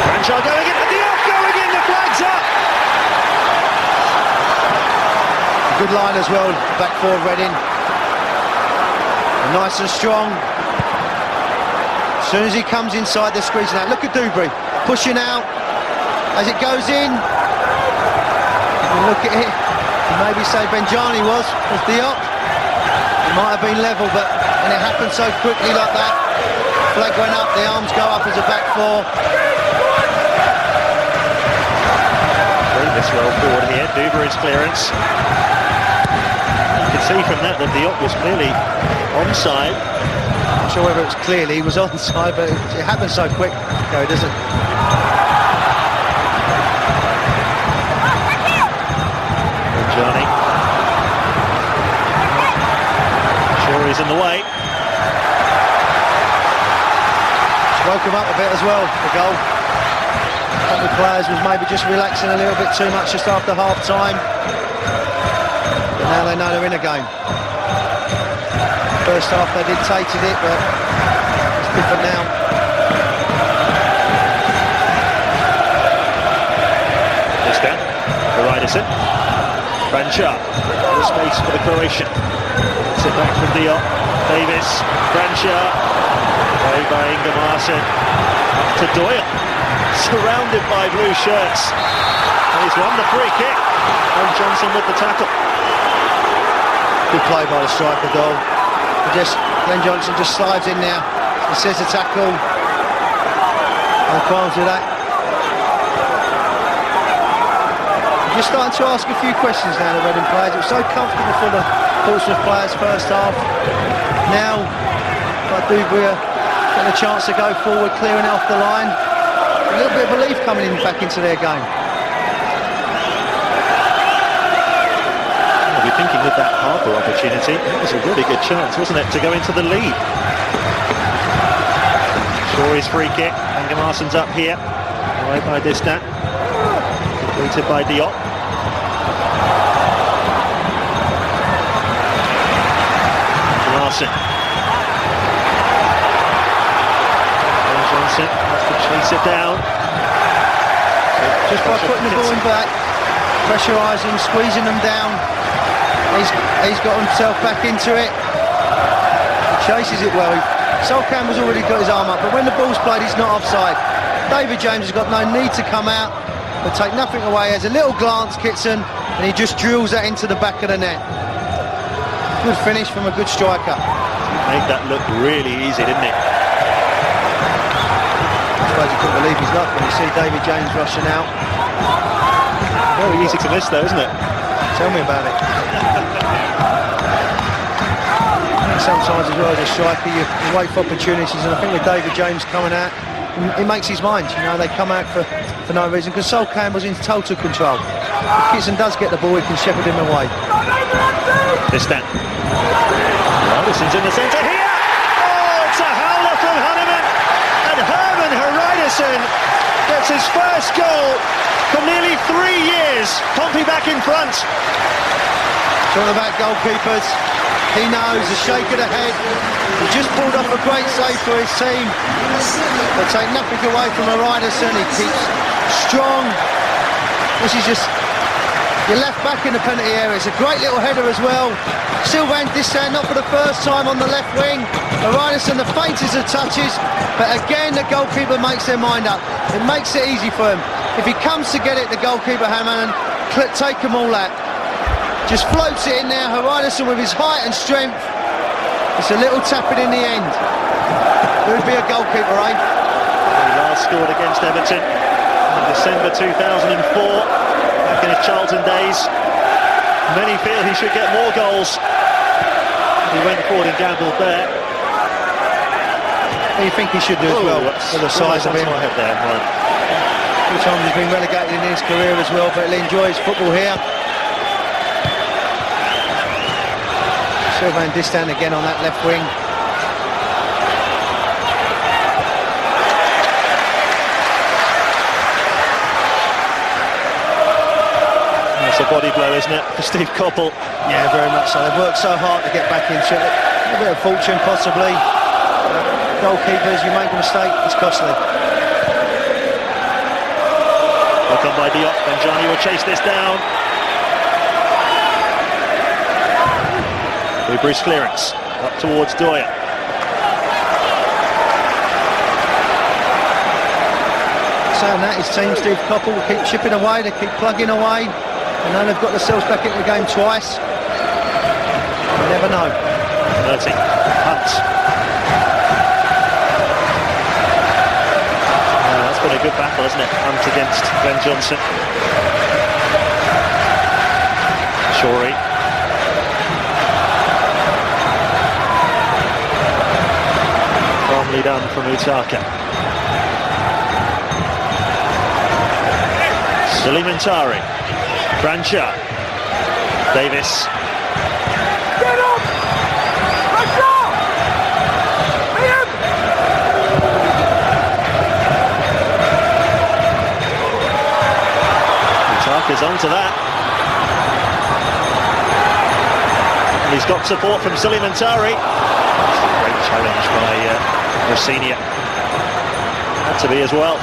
Kranjčar going in, Diop going in, the flag's up! Good line as well, back four of Reading. Nice and strong. As soon as he comes inside, they're squeezing out. Look at Duberry, pushing out as it goes in. And look at it. Maybe say Benjani was Diop. It might have been level, but when it happened so quickly like that, flag went up, the arms go up as a back four. This well forward here, Duberry's clearance. You can see from that Diop was clearly onside. I'm not sure whether it was clearly, he was onside, but it happened so quick. No, it doesn't. Benjani. Shorey's in the way. Woke him up a bit as well, the goal. A couple of players was maybe just relaxing a little bit too much just after half-time. But now they know they're in a game. First half they dictated it, but it's different now. Distin, Hreiðarsson, Kranjčar, the space for the Croatian. Sit back from Diop, Davis, Kranjčar, away by Ingimarsson, to Doyle, surrounded by blue shirts. And he's won the free kick, and Johnson with the tackle. Good play by the striker, Doyle. Glenn Johnson just slides in now. He says the tackle. No qualms with that. I'm just starting to ask a few questions now, the Reading players. It was so comfortable for the Portsmouth players first half. Now, like Duberry getting a chance to go forward, clearing it off the line. A little bit of belief coming in back into their game. I'll be thinking with that Harper opportunity, it was a really good chance, wasn't it, to go into the lead. Shorey's free kick, Ingimarsson's up here, away by Distin, completed by Diop. Gunnarsson. Johnson has to chase it down. Just by putting the ball in back, pressurising, squeezing them down. He's got himself back into it. He chases it well. Campbell's already got his arm up, but when the ball's played, he's not offside. David James has got no need to come out, but take nothing away. Has a little glance, Kitson, and he just drills that into the back of the net. Good finish from a good striker. Made that look really easy, didn't it? I suppose he couldn't believe his luck when you see David James rushing out. Very easy to miss though, isn't it? Tell me about it. Sometimes as well as a striker you wait for opportunities, and I think with David James coming out, he makes his mind. You know, they come out for no reason, because Campbell's in total control. If Kitson does get the ball, he can shepherd him away. Distin. Hreiðarsson's in the centre here. Oh, it's a howler from Hahnemann, and Hreiðarsson gets his first goal from nearly 3 years. Pompey back in front. It's all about goalkeepers. He knows, a shake of the head. He just pulled off a great save for his team. But take nothing away from Hreiðarsson. He keeps strong. This is just your left back in the penalty area. It's a great little header as well. Sylvain Distin not for the first time on the left wing. Hreiðarsson the faintest of touches, but again the goalkeeper makes their mind up. It makes it easy for him. If he comes to get it, the goalkeeper Hahnemann take them all out. Just floats it in there. Hreiðarsson with his height and strength. It's a little tapping in the end. Who'd be a goalkeeper, eh? He last scored against Everton in December 2004, back in his Charlton days. Many feel he should get more goals. He went forward and gambled there. You think he should do as well, for the size of him. There, right. Two times he's been relegated in his career as well, but he'll enjoy his football here. Sylvain Distin again on that left wing. That's a body blow, isn't it, for Steve Coppell? Yeah, very much so. They've worked so hard to get back into it. A bit of fortune, possibly. Goalkeepers, you make a mistake, it's costly. Well done by Diop. Benjani will chase this down. Bruce clearance up towards Doyle. Saying that, his team, Steve Coppell, will keep chipping away, they keep plugging away, and now they've got themselves back into the game twice. You never know. Murty, Hunt. That's been a good battle, hasn't it? Hunt against Ben Johnson. Shorey. Calmly done from Utaka. Muntari, Kranjčar, Davis. Get up! Utaka's onto that. And he's got support from Muntari. Great challenge by Rosenior. Had to be as well.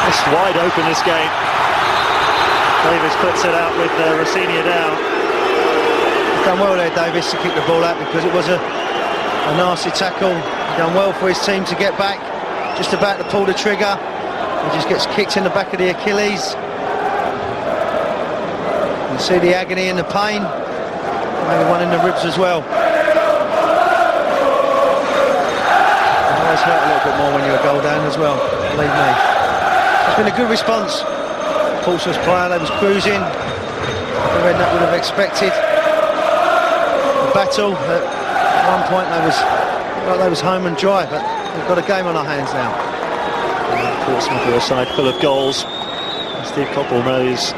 It's wide open, this game. Davis puts it out with Rosenior down. He's done well there, Davis, to kick the ball out because it was a nasty tackle. He's done well for his team to get back. Just about to pull the trigger. He just gets kicked in the back of the Achilles. You see the agony and the pain. Maybe one in the ribs as well. It always hurt a little bit more when you're a goal down as well, believe me. It's been a good response. Portsmouth's player, they was cruising. Redknapp would have expected the battle. At one point they was home and dry, but we've got a game on our hands now. Portsmouth are a side full of goals. Steve Coppell knows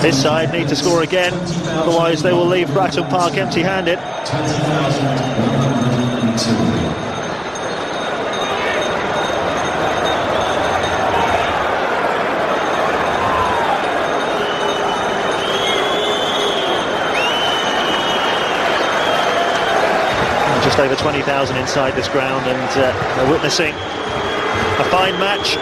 his side need to score again, otherwise they will leave Fratton Park empty-handed. Just over 20,000 inside this ground, and they're witnessing a fine match.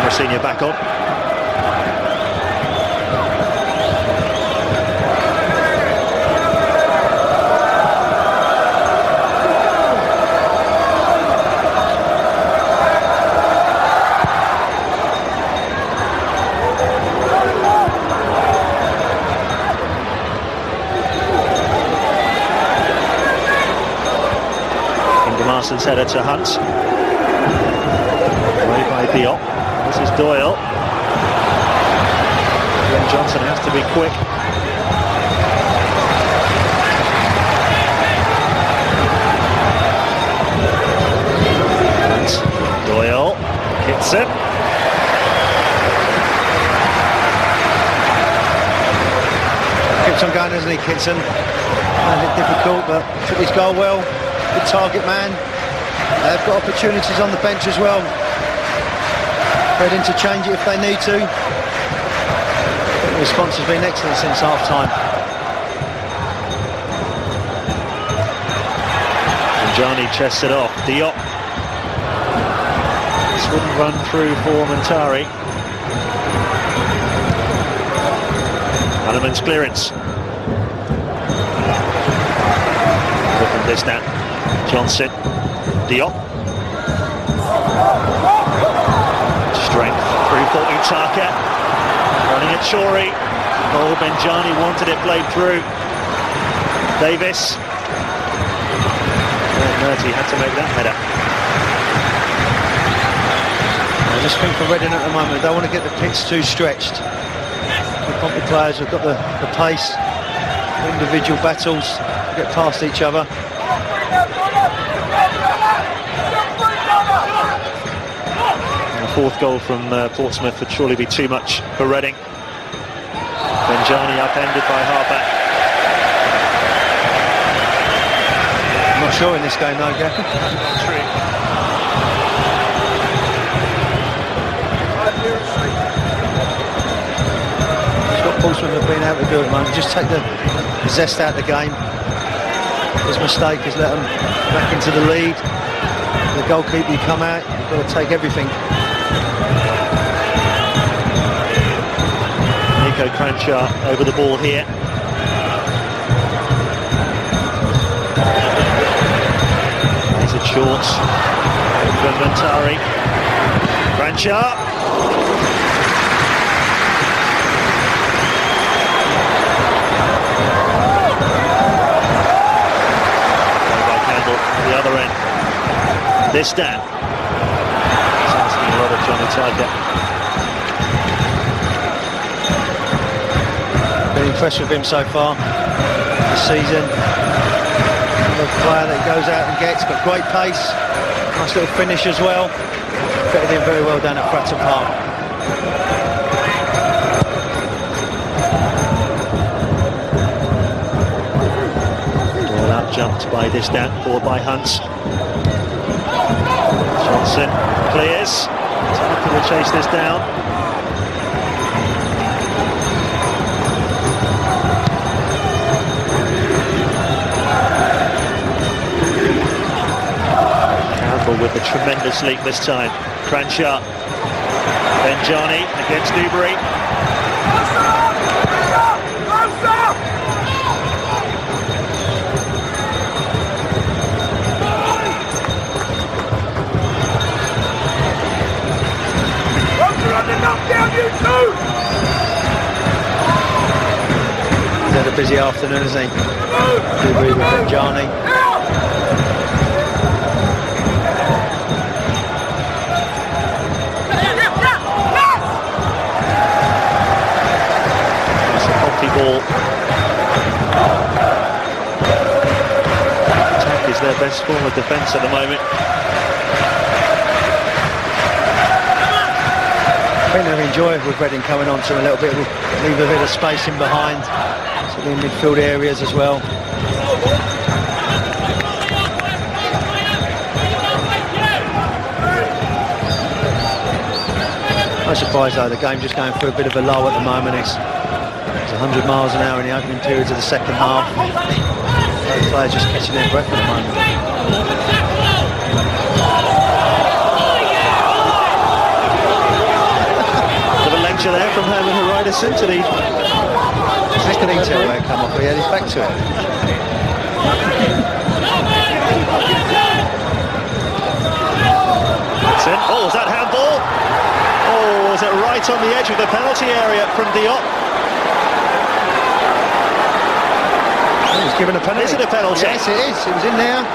Rosenior back on. Ingimarsson's header to Hunt. Away by Diop. This is Doyle. Ben Johnson has to be quick. And Doyle. Kitson. Keeps on going, doesn't he, Kitson? Found it difficult, but took his goal well. Good target man. They've got opportunities on the bench as well. Ready to change it if they need to. The response has been excellent since half-time. Benjani chests it off. Diop. This wouldn't run through for Muntari. Hahnemann's clearance. From Distin. Johnson. Diop. Strength through for Utaka. Running at Shorey. Oh, Benjani wanted it played through. Davis. Murty had to make that header. I just think for Reading at the moment, they don't want to get the pitch too stretched. The Pompey players have got the pace, individual battles, get past each other. Fourth goal from Portsmouth would surely be too much for Reading. Benjani upended by Harper. Not sure in this game though, Gav. What Portsmouth have been able to do at the moment, just take the zest out of the game. His mistake has let them back into the lead. The goalkeeper, you come out, you've got to take everything. Kranjčar over the ball here. He's at shorts. Muntari. Kranjčar. By Campbell at the other end. Distin. He's asking a lot of Johnny Tiger. Been impressed with him so far this season. Another player that he goes out and gets, got great pace, nice little finish as well. Fitted in very well down at Fratton Park. Doyle out jumped by Distin, forward by Hunt. Johnson clears. Utaka will chase this down. With a tremendous leap this time. Kranjčar. Benjani against Duberry. He's had a busy afternoon, isn't he? Duberry with Benjani. Ball. Attack is their best form of defence at the moment. I think they've enjoyed with Reading coming on to a little bit, leave a bit of space in behind, so in midfield areas as well. I'm surprised though, the game just going through a bit of a lull at the moment. It's 100 miles an hour in the opening periods of the second half. Both players just catching their breath at the moment. Bit of a lecture there from Hreiðarsson to the Second detail where it come off, he had his back to it. Kitson. Oh, is that handball? Oh, is it right on the edge of the penalty area from Diop? He's given a penalty. Is it a penalty? Yes, it is. It was in there.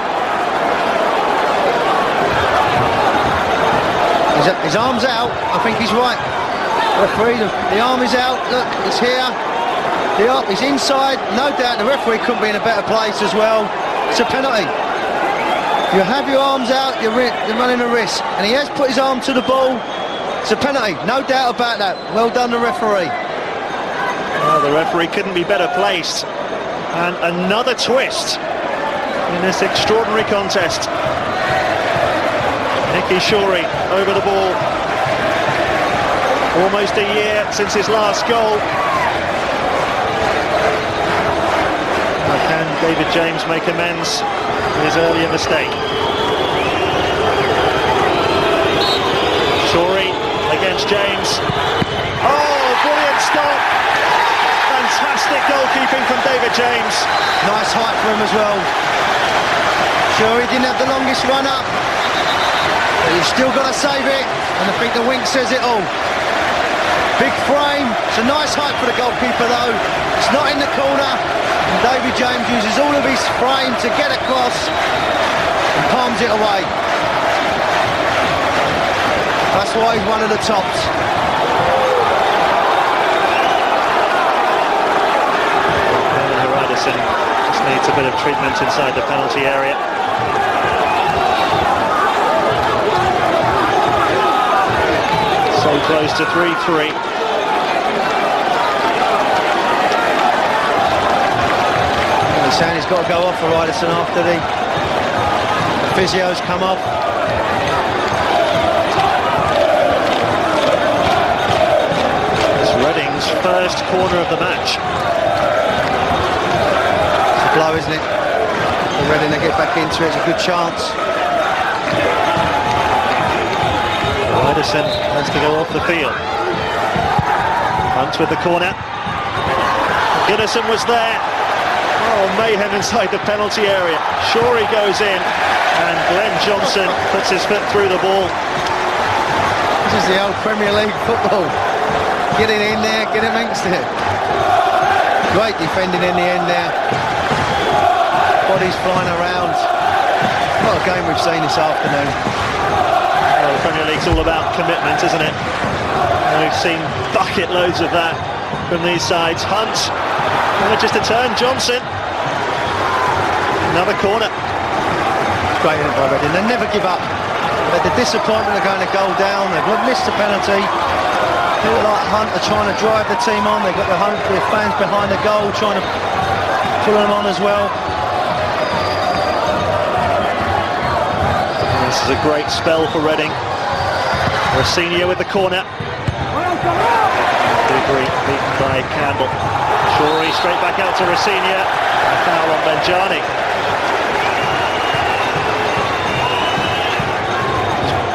His arm's out. I think he's right. Referee, the arm is out. Look, it's here. Diop is inside. No doubt the referee couldn't be in a better place as well. It's a penalty. You have your arms out, you're running a risk. And he has put his arm to the ball. It's a penalty. No doubt about that. Well done, the referee. Well, the referee couldn't be better placed. And another twist in this extraordinary contest. Shorey over the ball. Almost a year since his last goal. Can David James make amends for his earlier mistake? Shorey against James. Oh, brilliant stop! Fantastic goalkeeping from David James. Nice height for him as well. Shorey didn't have the longest run up, but you've still got to save it, and I think the wink says it all. Big frame, it's a nice height for the goalkeeper though. It's not in the corner, and David James uses all of his frame to get across and palms it away. That's why he's one of the tops. Hreiðarsson just needs a bit of treatment inside the penalty area. So close to 3-3. He's saying he's got to go off for Hreiðarsson after the Physio's come off. It's Reading's first corner of the match. It's a blow, isn't it? For Reading to get back into it, it's a good chance. Hreiðarsson has to go off the field. Hunt with the corner. Gunnarsson was there. Oh, mayhem inside the penalty area. Shorey goes in, and Glenn Johnson puts his foot through the ball. This is the old Premier League football. Get it in there, get it amongst it. Great defending in the end there. Bodies flying around. What a game we've seen this afternoon. Well, the Premier League's all about commitment, isn't it? And we've seen bucket loads of that from these sides. Hunt, just a turn, Johnson. Another corner. Great in it by Reading. They never give up. But the disappointment of going a goal down, they've missed the penalty. People like Hunt are trying to drive the team on. They've got the fans behind the goal trying to pull them on as well. This is a great spell for Reading. Rosenior with the corner. Duberry beaten by Campbell. Shorey straight back out to Rosenior. A foul on Benjani.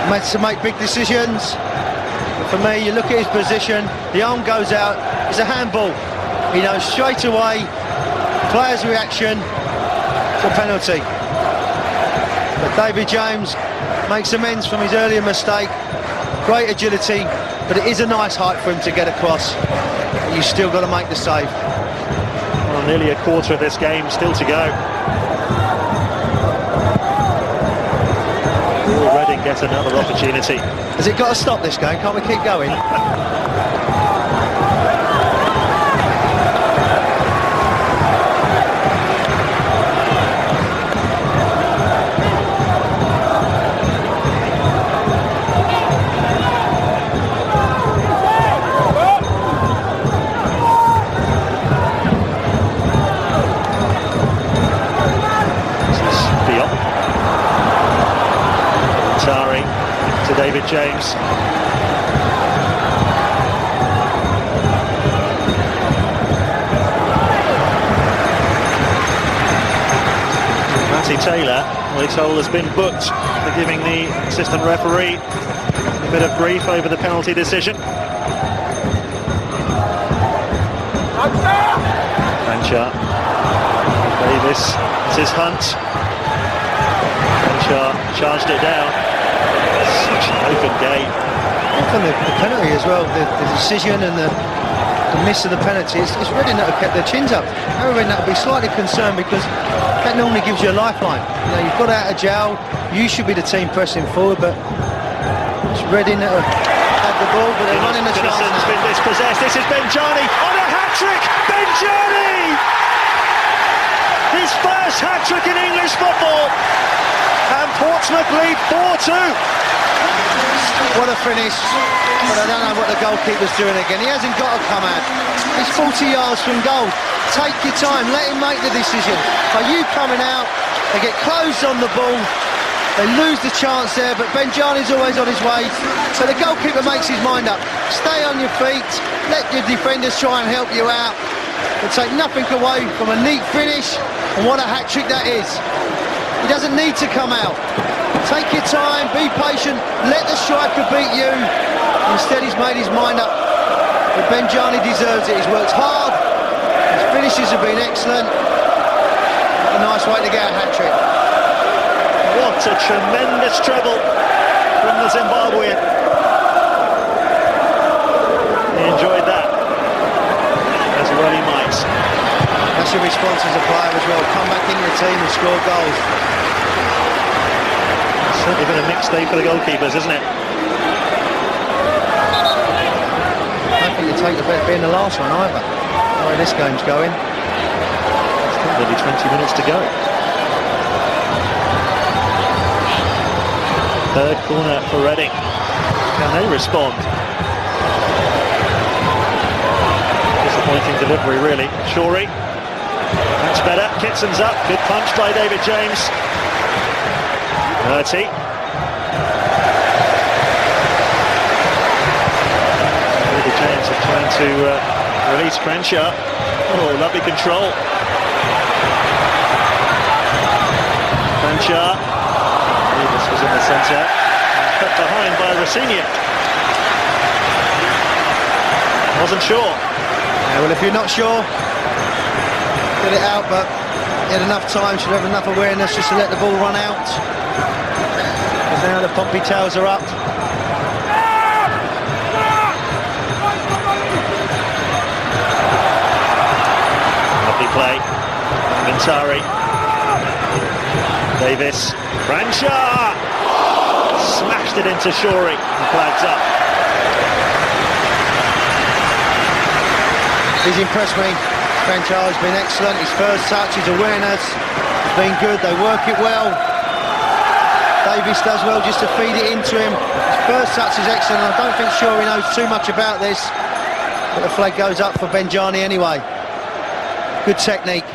Makes to make big decisions. But for me, you look at his position, the arm goes out, it's a handball. He knows straight away, player's reaction, it's a penalty. But David James makes amends from his earlier mistake. Great agility, but it is a nice height for him to get across. But you've still got to make the save. Well, nearly a quarter of this game still to go. Will Reading get another opportunity? Has it got to stop this game? Can't we keep going? Muntari to David James. Matty Taylor, we're told, has been booked for giving the assistant referee a bit of grief over the penalty decision. Kranjčar. Davis, this is Hunt. Kranjčar charged it down. Such an open game. From the penalty as well, the decision and the miss of the penalty, it's Reading that have kept their chins up. However, that would be slightly concerned because that normally gives you a lifeline. You know, you've got out of jail, you should be the team pressing forward, but it's Reading that have had the ball, but they're running the chance. Gunnarson's been dispossessed. This is Benjani on a hat-trick. Benjani! His first hat-trick in English football, and Portsmouth lead 4-2. What a finish, but I don't know what the goalkeeper's doing again. He hasn't got to come out. He's 40 yards from goal. Take your time, let him make the decision. By you coming out, they get closed on the ball, they lose the chance there, but Benjani's always on his way. So the goalkeeper makes his mind up. Stay on your feet, let your defenders try and help you out. But take nothing away from a neat finish, and what a hat-trick that is. He doesn't need to come out. Take your time, be patient, let the striker beat you. Instead, he's made his mind up. But Benjani deserves it. He's worked hard. His finishes have been excellent. A nice way to get a hat-trick. What a tremendous treble from the Zimbabwean. He enjoyed that, as well he might. That's your response as a player as well. Come back in your team and score goals. Certainly been a mixed day for the goalkeepers, isn't it? I don't think you take the bet being the last one either. The way this game's going. Still nearly 20 minutes to go. Third corner for Reading. Can they respond? Disappointing delivery, really. Shorey. That's better. Kitson's up. Good punch by David James. Murty. The Giants are trying to release Kranjčar. Oh, lovely control. Kranjčar. This was in the centre. Cut behind by Rosenior. Wasn't sure. Yeah, well, if you're not sure, get it out, but he had enough time, should have enough awareness just to let the ball run out. Because now the Pompey tails are up. Lovely play. Muntari. Davis. Kranjčar! Smashed it into Shorey. And flags up. He's impressed me. Kranjčar has been excellent. His first touch, his awareness has been good. They work it well. Davis does well just to feed it into him. His first touch is excellent. I don't think Shorey knows too much about this, but the flag goes up for Benjani anyway. Good technique.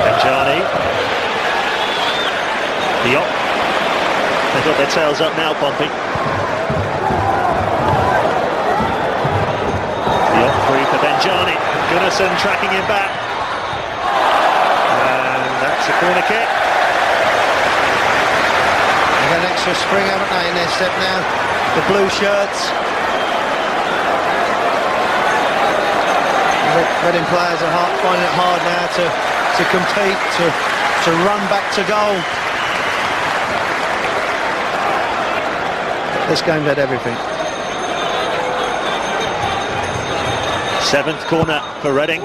Benjani. Diop. They've got their tails up now, Pompey. Diop free for Benjani. Gunnarsson tracking him back. And that's a corner kick. They've got an extra spring, haven't they, in their step now? The blue shirts. Reading players are finding it hard now to compete, to run back to goal. This game's had everything. 7th corner for Reading.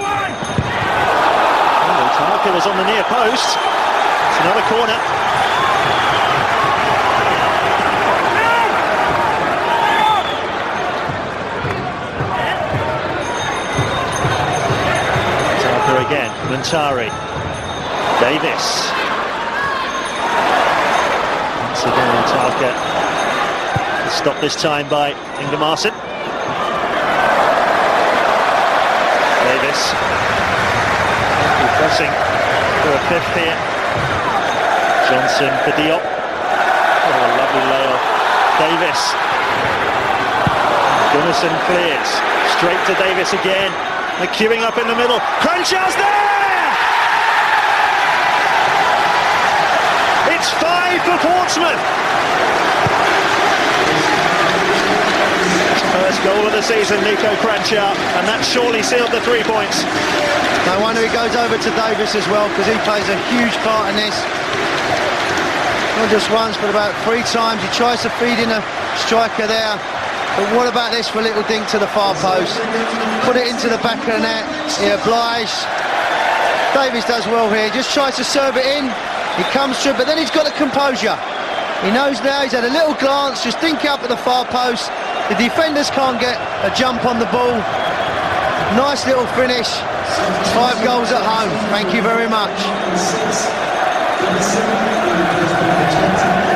Utaka was on the near post. It's another corner. Harper again. Muntari. Davis. Once again, Utaka. Stopped this time by Ingimarsson. Davis. Pressing for a 5th here. Johnson for Diop. Oh, a lovely layoff. Davis. Gunnarsson clears. Straight to Davis again. They're queuing up in the middle. Kranjčar's there! It's 5 for Portsmouth. First goal of the season, Kranjčar, and that surely sealed the 3 points. No wonder he goes over to Davis as well, because he plays a huge part in this. Not just once, but about 3 times. He tries to feed in a striker there. But what about this for a little dink to the far post? Put it into the back of the net. He obliged. Davis does well here. Just tries to serve it in. He comes through, but then he's got the composure. He knows now, he's had a little glance, just think up at the far post. The defenders can't get a jump on the ball. Nice little finish. 5 goals at home. Thank you very much.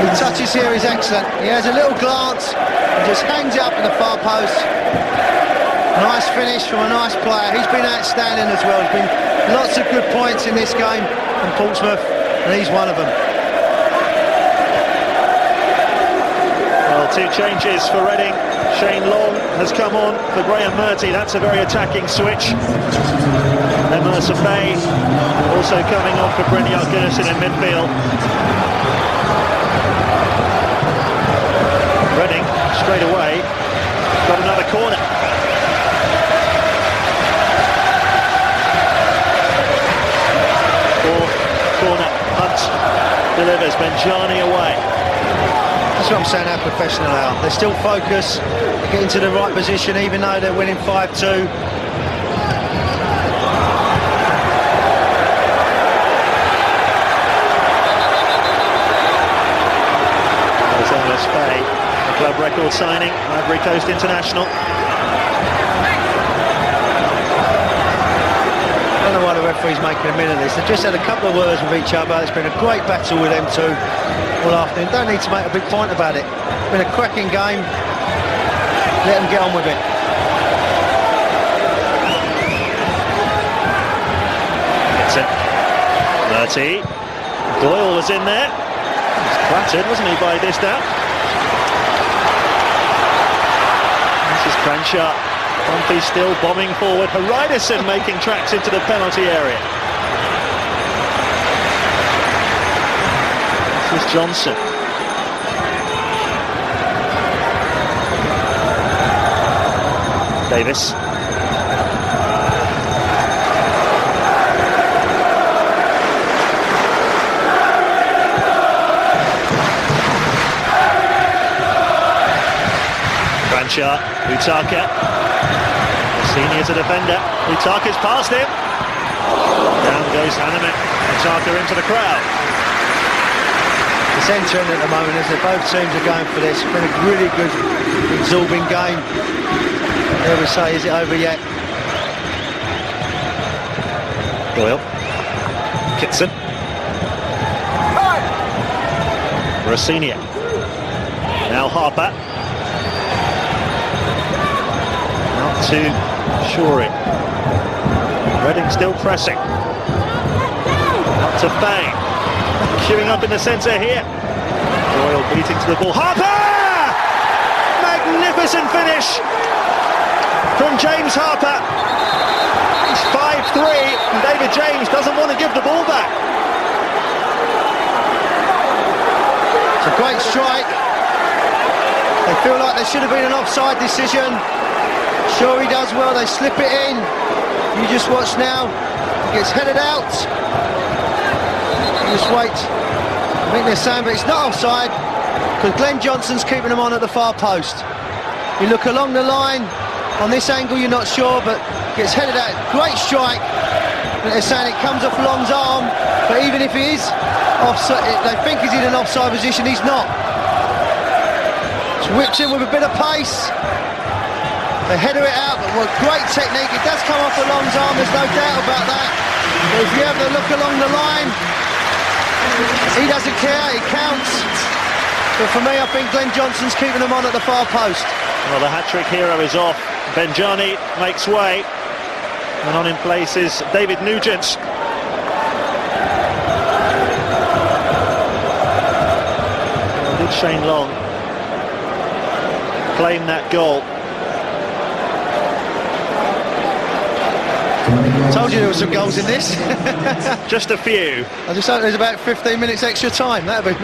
The touches here is excellent. He has a little glance and just hangs it up in the far post. Nice finish from a nice player. He's been outstanding as well. There's been lots of good points in this game from Portsmouth, and he's one of them. Well, 2 changes for Reading. Shane Long has come on for Graham Murty. That's a very attacking switch. Emerson Bay also coming on for Gunnarsson in midfield. Reading straight away got another corner. Fourth corner. Hunt delivers. Benjani away. That's what I'm saying, how professional they are. They're still focused, they get into the right position even though they're winning 5-2. Bay, a club record signing, Ivory Coast international. I don't know why the referee's making a minute of this. They've just had a couple of words with each other. It's been a great battle with them two all afternoon. Don't need to make a big point about it. It's been a cracking game. Let them get on with it. Murty. Doyle was in there. He was clattered, wasn't he, by Distin? This is Kranjčar. Pompey still bombing forward. Hreiðarsson making tracks into the penalty area. This is Johnson. Davis. Kranjčar, Utaka. Rosenior to defender. Utaka's past him. Down goes Hahnemann. Utaka into the crowd. It's entering at the moment, isn't it? Both teams are going for this. It's been a really good, absorbing game. There we say, is it over yet? Doyle. Kitson. Rosenior. Now Harper. Out to Shorey. Reading still pressing. Out to Bain. Queuing up in the centre here. Doyle beating to the ball. Harper! Magnificent finish from James Harper. He's 5'3", and David James doesn't want to give the ball back. It's a great strike. They feel like there should have been an offside decision. Shorey does well, they slip it in. You just watch now. It gets headed out. You just wait. I think they're saying, but it's not offside because Glenn Johnson's keeping them on at the far post. You look along the line. On this angle, you're not sure, but gets headed out. Great strike. But they're saying it comes off Long's arm, but even if he is offside, they think he's in an offside position. He's not. It's whipped in with a bit of pace. They header it out, but what great technique. It does come off Long's arm, there's no doubt about that. But if you have a look along the line, he doesn't care, he counts. But for me, I think Glenn Johnson's keeping them on at the far post. Well, the hat-trick hero is off. Benjani makes way. And on in place is David Nugent. Well, did Shane Long claim that goal? Told you there were some goals in this. Just a few. I just hope there's about 15 minutes extra time. That'd be...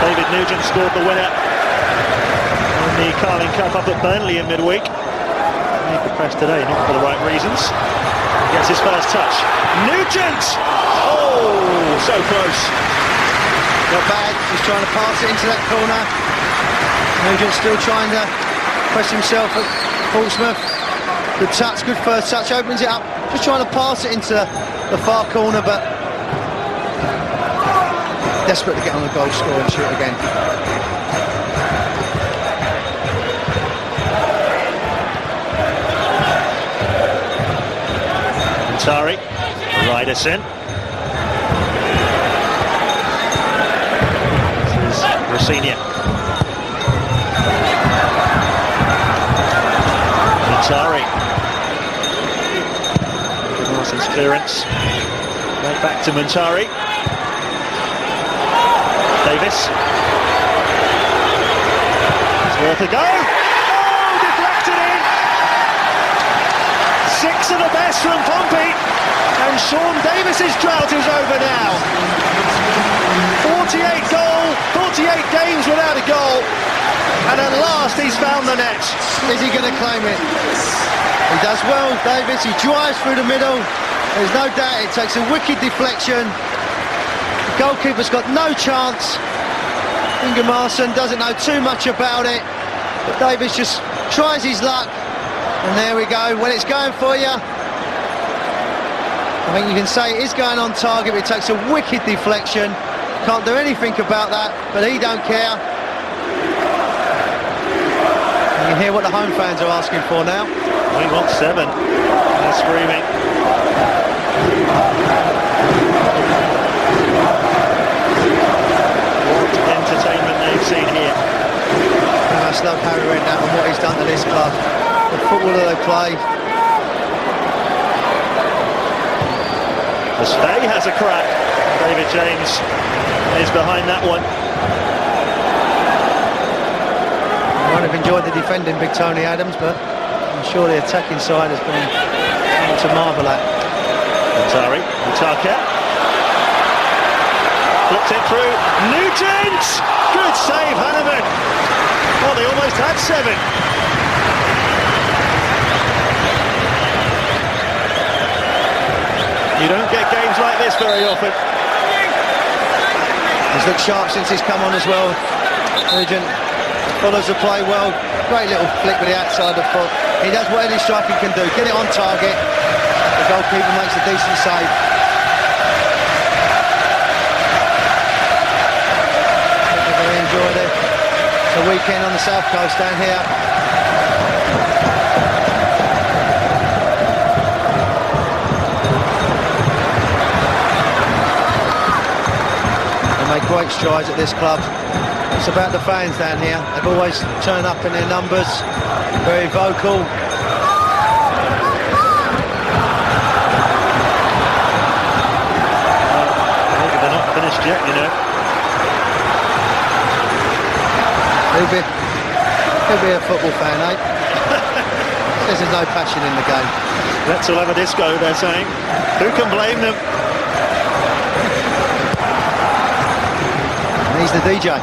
David Nugent scored the winner in the Carling Cup up at Burnley in midweek. Made the press today, not for the right reasons. Gets his first touch. Nugent! Oh, so close. Not bad, he's trying to pass it into that corner. Nugent still trying to press himself at Portsmouth. Good touch, good first touch, opens it up. Just trying to pass it into the far corner, but desperate to get on the goal score and shoot again. Muntari, Hreiðarsson. This is Rosenior. Muntari. Gunnarson's clearance. Right back to Muntari. Davis. It's worth a go. Oh, deflected in. 6 of the best from Pompey. And Sean Davis's drought is over now. 48 games without a goal. And at last he's found the net. Is he going to claim it? He does well, Davis. He drives through the middle. There's no doubt it takes a wicked deflection. The goalkeeper's got no chance. Ingimarsson doesn't know too much about it. But Davis just tries his luck. And there we go. When it's going for you, I think you can say it is going on target, but it takes a wicked deflection. Can't do anything about that, but he don't care. You can hear what the home fans are asking for now. We want 7. They're screaming. What entertainment they've seen here. I must love Harry Redknapp and what he's done to this club. the football that they play. Stay has a crack. David James is behind that one. I might have enjoyed the defending, Big Tony Adams, but I'm sure the attacking side has been something to marvel at. Muntari, Utaka. Flipped it through. Nugent! Good save, Hahnemann. Oh, they almost had 7. You don't get games like this very often. He's looked sharp since he's come on as well. Nugent follows the play well. Great little flick with the outside of the foot. He does what any striker can do. Get it on target. The goalkeeper makes a decent save. I really enjoyed it. The weekend on the south coast down here. They make great strides at this club. It's about the fans down here. They've always turned up in their numbers, very vocal. Maybe they're not finished yet, you know. He'll be a football fan, eh? Says there's no passion in the game. Let's all have a disco, they're saying. Who can blame them? And he's the DJ.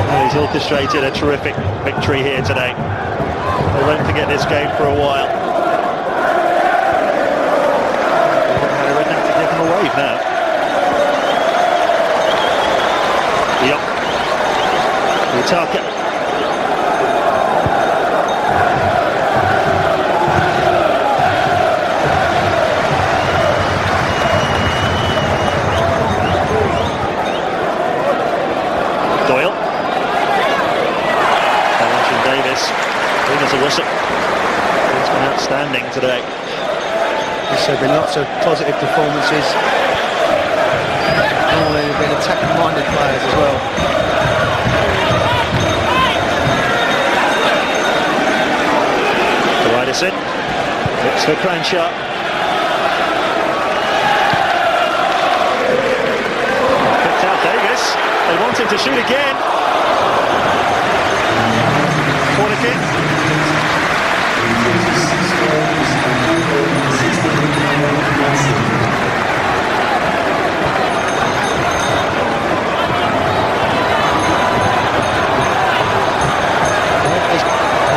Well, he's orchestrated a terrific victory here today. They won't forget this game for a while. Redknapp to give them a wave now. Diop. Utaka. Doyle. Davis. There's a whistle. He's been outstanding today. So there have been lots of positive performances. Normally they've been attacking-minded players as well. Hreiðarsson. It's for Kranjčar. Picked out Davis. They want him to shoot again. Corner kick.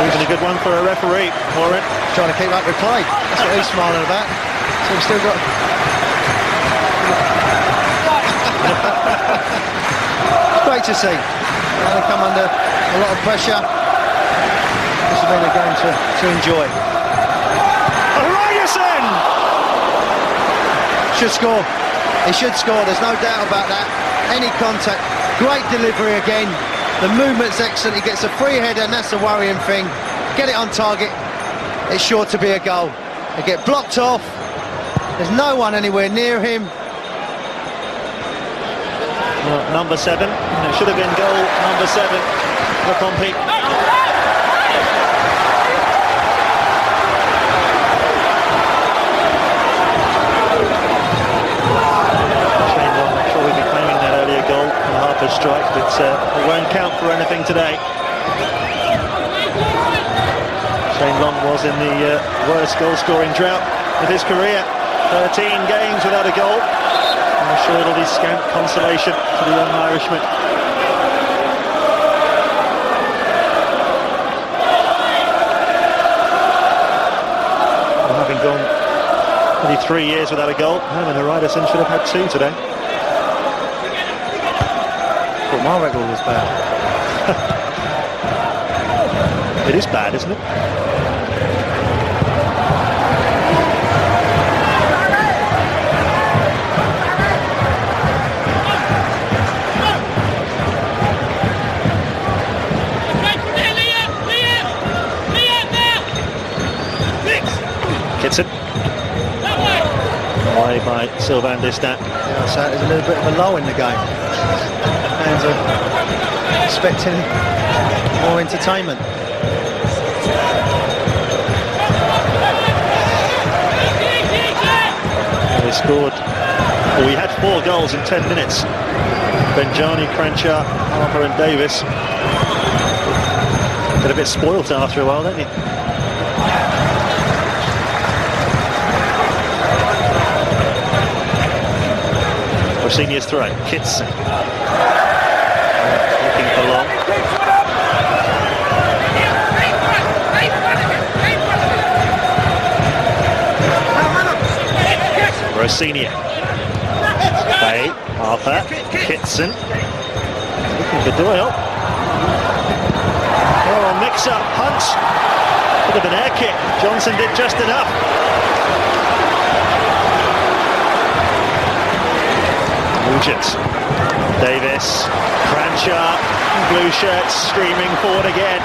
Even a good one for a referee, Warren. Trying to keep up with play. That's what he's smiling about. So we've still got... Great to see. They come under a lot of pressure. This has been a game to enjoy. Hreiðarsson! Should score. He should score, there's no doubt about that. Any contact. Great delivery again. The movement's excellent. He gets a free header, and that's the worrying thing. Get it on target. It's sure to be a goal. They get blocked off. There's no one anywhere near him. Well, number 7. It should have been goal number 7 for Pompey. Goal from Harper's strike, but it won't count for anything today. Shane Long was in the worst goal-scoring drought of his career. 13 games without a goal. I'm sure it'll be scant consolation for the young Irishman. Well, having gone only 3 years without a goal, Hreiðarsson should have had 2 today. My record was bad. It is bad, isn't it? Kitson. Away by Sylvain Distin. Yeah, so there's a little bit of a lull in the game. Fans are expecting more entertainment. They scored, well, we had 4 goals in 10 minutes. Benjani, Kranjčar, Harper and Davis. Get a bit spoilt after a while, don't you? Rosenior's throw, Kitson. Looking for long. Rosenior. Bay, Harper, Kitson. Looking for Doyle. Oh, mix-up, punch. Bit of an air kick. Johnson did just enough. Nugent. Davis. Kranjčar. Blue shirts streaming forward again.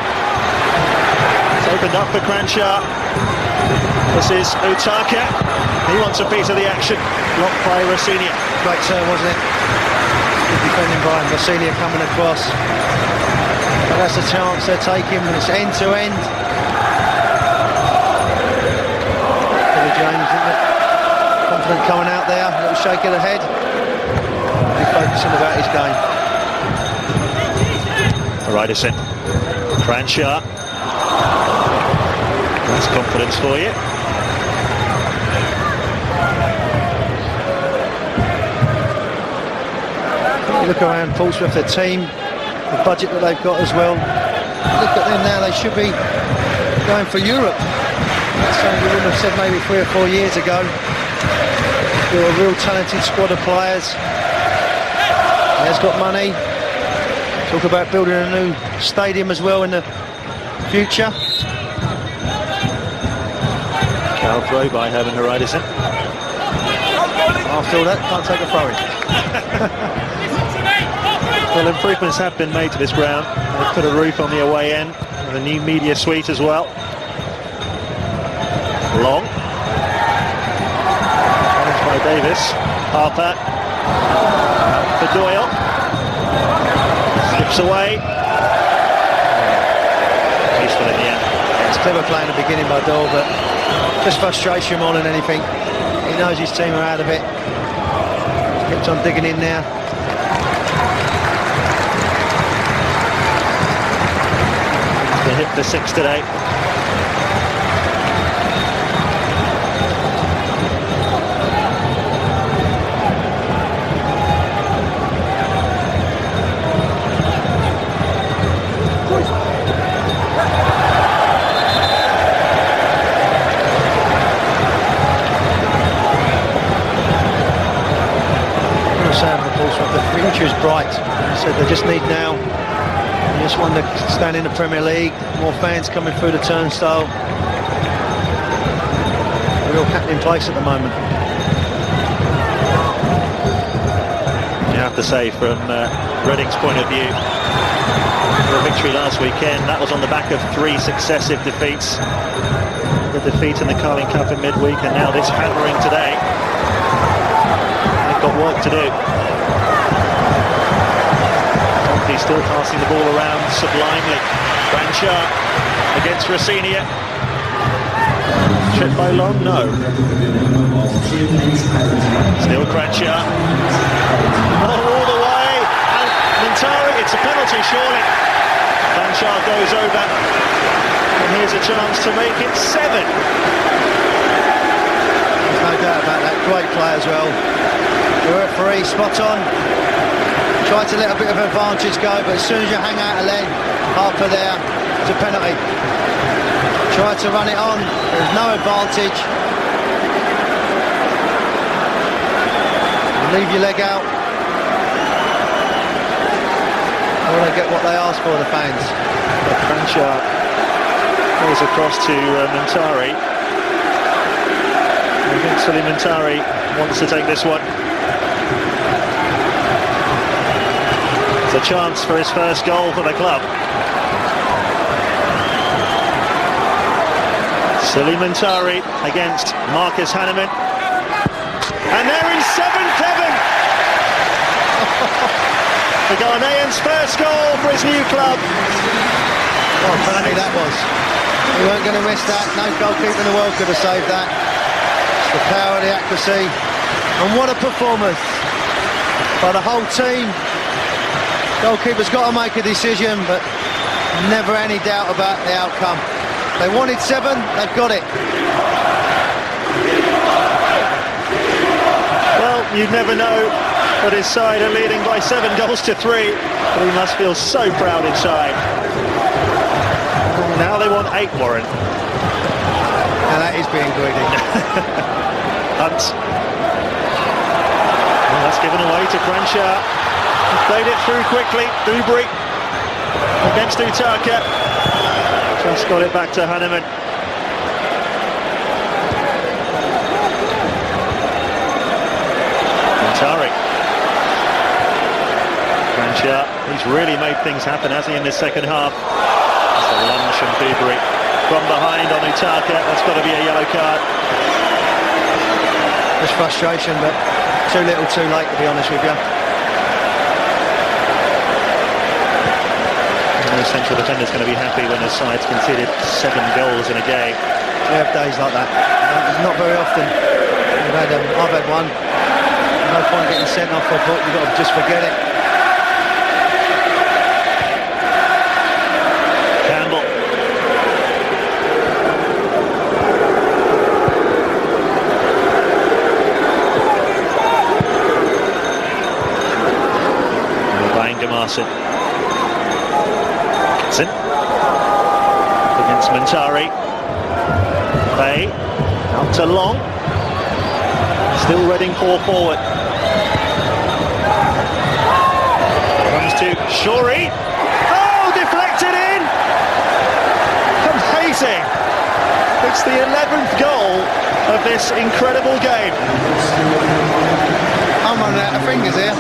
It's opened up for Kranjčar. This is Utaka. He wants a piece of the action. Blocked by Rosenior. Great serve, wasn't it? Good defending by Rosenior coming across. But that's a chance they're taking. It's end to end. Billy James, isn't it? Confident coming out there. A little shake of the head. He's focusing about his game. Hreiðarsson. Kranjčar. That's confidence for you. You look around Portsmouth, their team, the budget that they've got as well. Look at them now, they should be going for Europe. That's something we wouldn't have said maybe 3 or 4 years ago. They're a real talented squad of players. They've got money. Talk about building a new stadium as well in the future. Foul throw by Hreiðarsson. After all that, can't take a throw in. Well, improvements have been made to this ground. They've put a roof on the away end and a new media suite as well. Long. Challenged by Davis. Harper. For Doyle. Slips away. Useful in the end. It's clever play in the beginning by Doyle, but just frustration more than anything. He knows his team are out of it. Kept on digging in now. They hit the 6 today. The future is bright. So they just need now. They just want to stand in the Premier League. More fans coming through the turnstile. A real happening place at the moment. You have to say, from Reading's point of view, the victory last weekend, that was on the back of 3 successive defeats. The defeat in the Carling Cup in midweek, and now this hammering today. They've got work to do. He's still passing the ball around sublimely. Kranjčar against Rosenior. Tripped by Long? No. Still Kranjčar. All the way. And Muntari, it's a penalty surely. Kranjčar goes over. And here's a chance to make it 7. There's no doubt about that. Great play as well. The referee spot on. Tried to let a bit of advantage go, but as soon as you hang out a leg, Harper there, it's a penalty. Tried to run it on, there's no advantage. Leave your leg out. Or they get what they ask for, the fans. Kranjčar goes across to Muntari. I think Muntari wants to take this one. It's a chance for his first goal for the club. Muntari against Marcus Hahnemann. And they're in 7th heaven! The Ghanaian's first goal for his new club. What a penalty that was. He weren't going to miss that. No goalkeeper in the world could have saved that. It's the power, the accuracy, and what a performance by the whole team. Goalkeeper's got to make a decision, but never any doubt about the outcome. They wanted 7, they've got it. Well, you'd never know, but his side are leading by 7 goals to 3, but he must feel so proud inside. Now they want 8, Warren. Now that is being greedy. Hunt. Well, that's given away to Kranjčar. He played it through quickly. Duberry against Utaka. Just got it back to Hahnemann. Muntari. Kranjčar. He's really made things happen, hasn't he, in this second half? It's a lunge from Duberry. From behind on Utaka. That's got to be a yellow card. There's frustration, but too little too late, to be honest with you. The central defender's going to be happy when his side's conceded 7 goals in a game. We have days like that. Not very often. I've had one. No point getting sent off for a book. You've got to just forget it. Campbell. By Ingimarsson. Kitson. Against Muntari. Bay. Out to Long. Still Reading 4 forward. Comes to Shorey. Oh, deflected in! Amazing! It's the 11th goal of this incredible game. I'm running out of fingers here.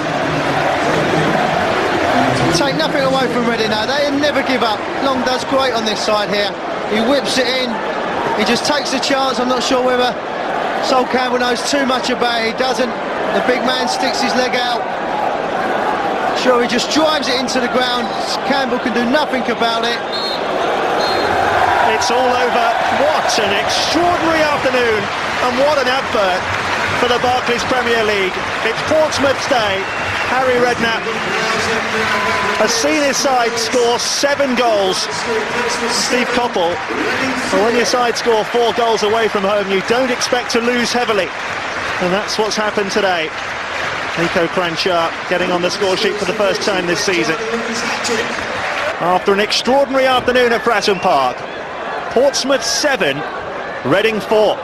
Take nothing away from Reading now. They never give up. Long does great on this side here. He whips it in. He just takes the chance. I'm not sure whether Sol Campbell knows too much about it. He doesn't. The big man sticks his leg out. Sure, he just drives it into the ground. Campbell can do nothing about it. It's all over. What an extraordinary afternoon, and what an advert for the Barclays Premier League. It's Portsmouth's day. Harry Redknapp has seen his side score 7 goals. Steve Coppell. But when your side score 4 goals away from home, you don't expect to lose heavily. And that's what's happened today. Kranjčar getting on the score sheet for the first time this season. After an extraordinary afternoon at Fratton Park. Portsmouth 7, Reading 4.